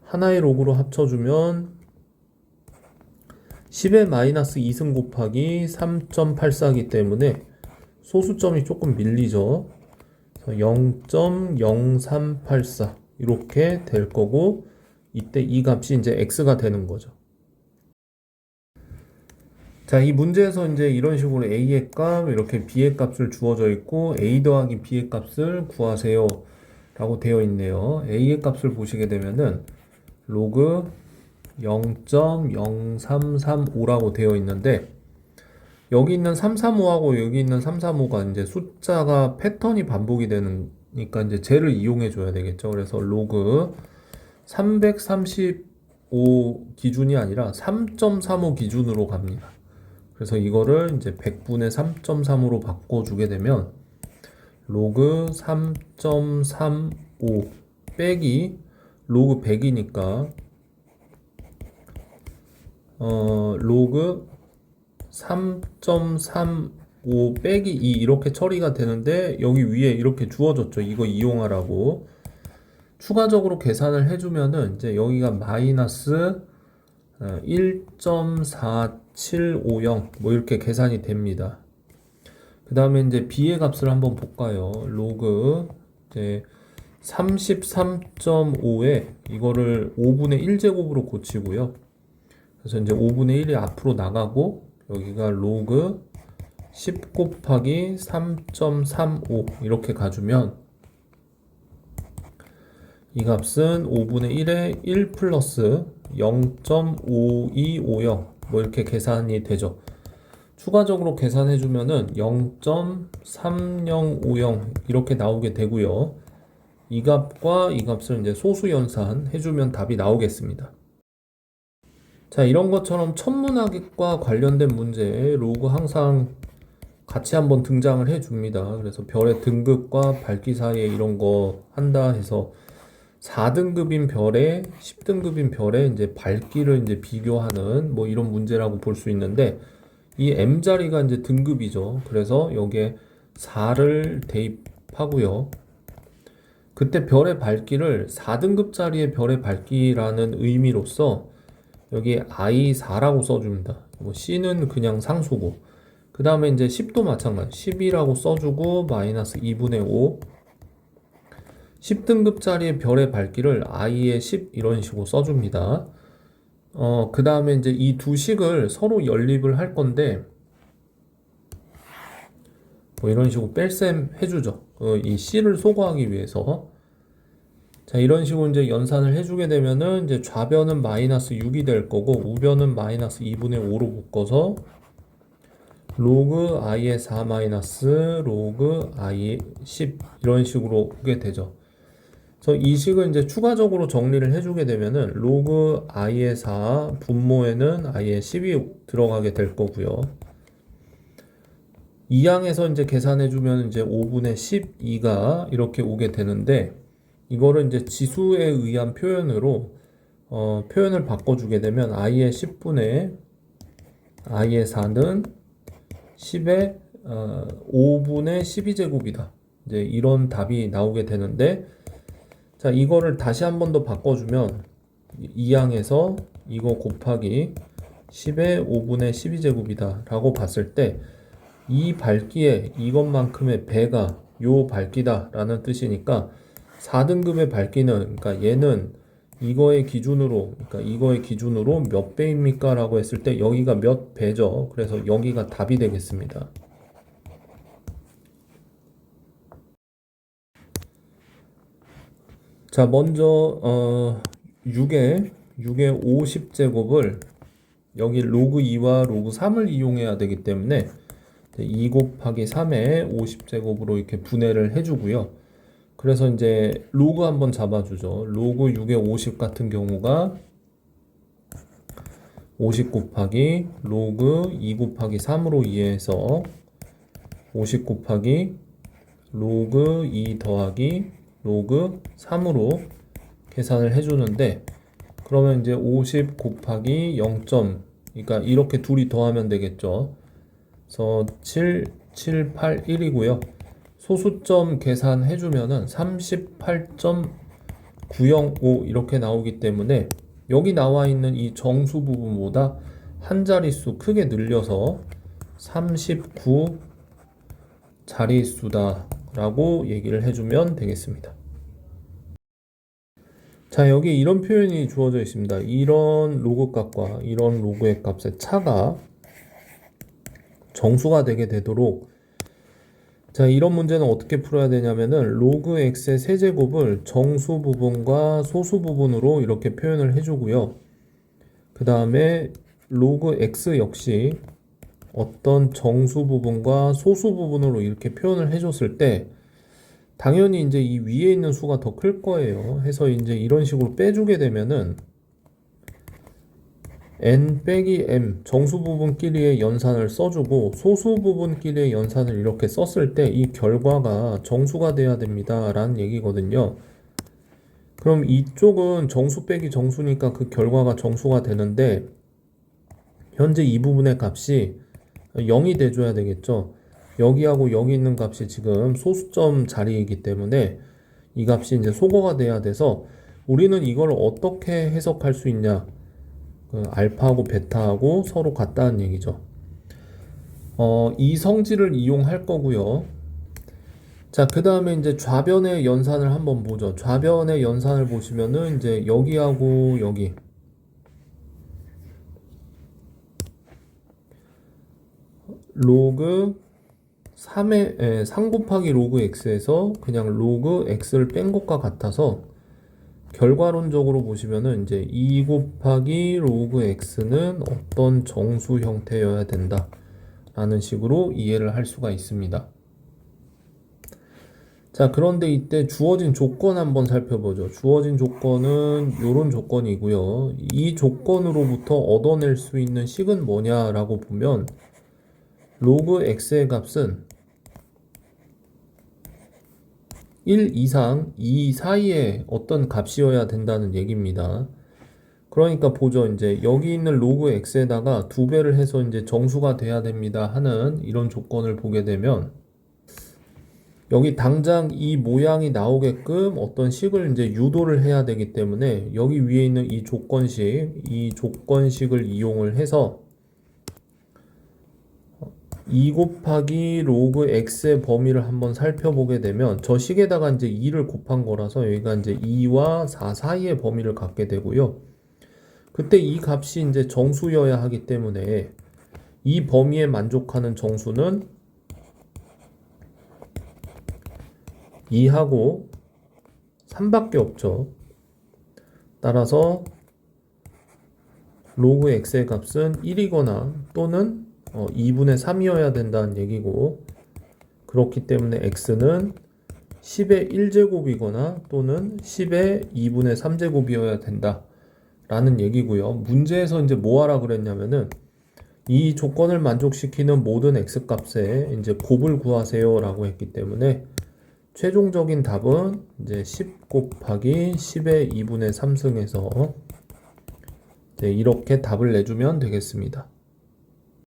하나의 로그로 합쳐주면 10의 마이너스 2승 곱하기 3.84이기 때문에 소수점이 조금 밀리죠. 0.0384 이렇게 될 거고, 이때 이 값이 이제 x가 되는 거죠. 자, 이 문제에서 이제 이런 식으로 a의 값, 이렇게 b의 값을 주어져 있고 a 더하기 b의 값을 구하세요 라고 되어 있네요. a의 값을 보시게 되면은 로그 0.0335라고 되어 있는데, 여기 있는 335하고 여기 있는 335가 이제 숫자가 패턴이 반복이 되니까 이제 쟤를 이용해 줘야 되겠죠. 그래서 로그 335 기준이 아니라 3.35 기준으로 갑니다. 그래서 이거를 이제 100분의 3.3으로 바꿔주게 되면 로그 3.35 빼기 로그 100이니까 로그 3.35 빼기 2 이렇게 처리가 되는데, 여기 위에 이렇게 주어졌죠. 이거 이용하라고. 추가적으로 계산을 해주면은 이제 여기가 마이너스 1.4750 뭐 이렇게 계산이 됩니다. 그 다음에 이제 b의 값을 한번 볼까요? 로그 이제 33.5에 이거를 5분의 1제곱으로 고치고요. 그래서 이제 5분의 1이 앞으로 나가고, 여기가 로그 10 곱하기 3.35 이렇게 가주면 이 값은 5분의 1에 1 플러스 0.5250 뭐 이렇게 계산이 되죠. 추가적으로 계산해주면은 0.3050 이렇게 나오게 되고요. 이 값과 이 값을 이제 소수 연산 해주면 답이 나오겠습니다. 자, 이런 것처럼 천문학과 관련된 문제에 로그 항상 같이 한번 등장을 해줍니다. 그래서 별의 등급과 밝기 사이에 이런 거 한다 해서 4등급인 별에 10등급인 별에 이제 밝기를 이제 비교하는 뭐 이런 문제라고 볼 수 있는데, 이 m자리가 이제 등급이죠. 그래서 여기에 4를 대입하고요. 그때 별의 밝기를 4등급짜리의 별의 밝기라는 의미로서 여기 i4라고 써줍니다. 뭐 c는 그냥 상수고, 그 다음에 이제 10도 마찬가지 10이라고 써주고 마이너스 2분의 5, 10등급짜리의 별의 밝기를 i의 10 이런 식으로 써줍니다. 그 다음에 이제 이 두 식을 서로 연립을 할 건데, 뭐 이런 식으로 뺄셈 해주죠. 이 c를 소거하기 위해서. 자, 이런 식으로 이제 연산을 해주게 되면은 이제 좌변은 마이너스 6이 될 거고, 우변은 마이너스 2분의 5로 묶어서 로그 i의 4 마이너스 로그 i의 10 이런 식으로 오게 되죠. 그래서 이 식을 이제 추가적으로 정리를 해주게 되면은 로그 i의 4 분모에는 i의 10이 들어가게 될 거고요. 이 항에서 이제 계산해주면 이제 5분의 12가 이렇게 오게 되는데, 이거를 이제 지수에 의한 표현으로 표현을 바꿔주게 되면 i의 10분의 i의 4는 10의 5분의 12제곱이다. 이제 이런 답이 나오게 되는데, 자, 이거를 다시 한 번 더 바꿔주면 이 항에서 이거 곱하기 10의 5분의 12제곱이다 라고 봤을 때, 이 밝기에 이것만큼의 배가 요 밝기다 라는 뜻이니까 4등급의 밝기는, 그러니까 얘는 이거의 기준으로, 그러니까 이거의 기준으로 몇 배입니까? 라고 했을 때 여기가 몇 배죠. 그래서 여기가 답이 되겠습니다. 자, 먼저 6의 50제곱을 여기 로그 2와 로그 3을 이용해야 되기 때문에 2 곱하기 3의 50제곱으로 이렇게 분해를 해주고요. 그래서 이제 로그 한번 잡아주죠. 로그 6의 50 같은 경우가 50 곱하기 로그 2 곱하기 3으로 이해해서 50 곱하기 로그 2 더하기 로그 3으로 계산을 해주는데, 그러면 이제 50 곱하기 0. 그러니까 이렇게 둘이 더하면 되겠죠. 그래서 7, 7, 8, 1이고요. 소수점 계산해주면은 38.905 이렇게 나오기 때문에 여기 나와 있는 이 정수 부분보다 한 자릿수 크게 늘려서 39 자릿수다 라고 얘기를 해주면 되겠습니다. 자, 여기 이런 표현이 주어져 있습니다. 이런 로그 값과 이런 로그의 값의 차가 정수가 되게 되도록, 자, 이런 문제는 어떻게 풀어야 되냐면은 로그 x의 세제곱을 정수 부분과 소수 부분으로 이렇게 표현을 해주고요. 그 다음에 로그 x 역시 어떤 정수 부분과 소수 부분으로 이렇게 표현을 해줬을 때 당연히 이제 이 위에 있는 수가 더 클 거예요. 해서 이제 이런 식으로 빼주게 되면은 n 빼기 m 정수 부분끼리의 연산을 써주고 소수 부분끼리의 연산을 이렇게 썼을 때 이 결과가 정수가 돼야 됩니다 라는 얘기거든요. 그럼 이쪽은 정수 빼기 정수니까 그 결과가 정수가 되는데 현재 이 부분의 값이 0이 돼줘야 되겠죠. 여기하고 여기 있는 값이 지금 소수점 자리이기 때문에 이 값이 이제 소거가 돼야 돼서 우리는 이걸 어떻게 해석할 수 있냐, 알파하고 베타하고 서로 같다는 얘기죠. 이 성질을 이용할 거고요. 자, 그 다음에 이제 좌변의 연산을 한번 보죠. 좌변의 연산을 보시면은 이제 여기하고 여기 로그 3 곱하기 로그 x에서 그냥 로그 x를 뺀 것과 같아서 결과론적으로 보시면은 이제 2 곱하기 로그 x는 어떤 정수 형태여야 된다 라는 식으로 이해를 할 수가 있습니다. 자, 그런데 이때 주어진 조건 한번 살펴보죠. 주어진 조건은 이런 조건이고요. 이 조건으로부터 얻어낼 수 있는 식은 뭐냐라고 보면 로그 x의 값은 1 이상 2 사이에 어떤 값이어야 된다는 얘기입니다. 그러니까 보죠. 이제 여기 있는 로그 x에다가 2배를 해서 이제 정수가 돼야 됩니다 하는 이런 조건을 보게 되면 여기 당장 이 모양이 나오게끔 어떤 식을 이제 유도를 해야 되기 때문에 여기 위에 있는 이 조건식을 이용을 해서 2 곱하기 로그 x의 범위를 한번 살펴보게 되면 저 식에다가 이제 2를 곱한 거라서 여기가 이제 2와 4 사이의 범위를 갖게 되고요. 그때 이 값이 이제 정수여야 하기 때문에 이 범위에 만족하는 정수는 2하고 3밖에 없죠. 따라서 로그 x의 값은 1이거나 또는 2분의 3이어야 된다는 얘기고, 그렇기 때문에 x는 10의 1제곱이거나 또는 10의 2분의 3제곱이어야 된다 라는 얘기고요. 문제에서 이제 뭐 하라 그랬냐면은 이 조건을 만족시키는 모든 x 값에 이제 곱을 구하세요 라고 했기 때문에 최종적인 답은 이제 10 곱하기 10의 2분의 3승에서 이제 이렇게 답을 내주면 되겠습니다.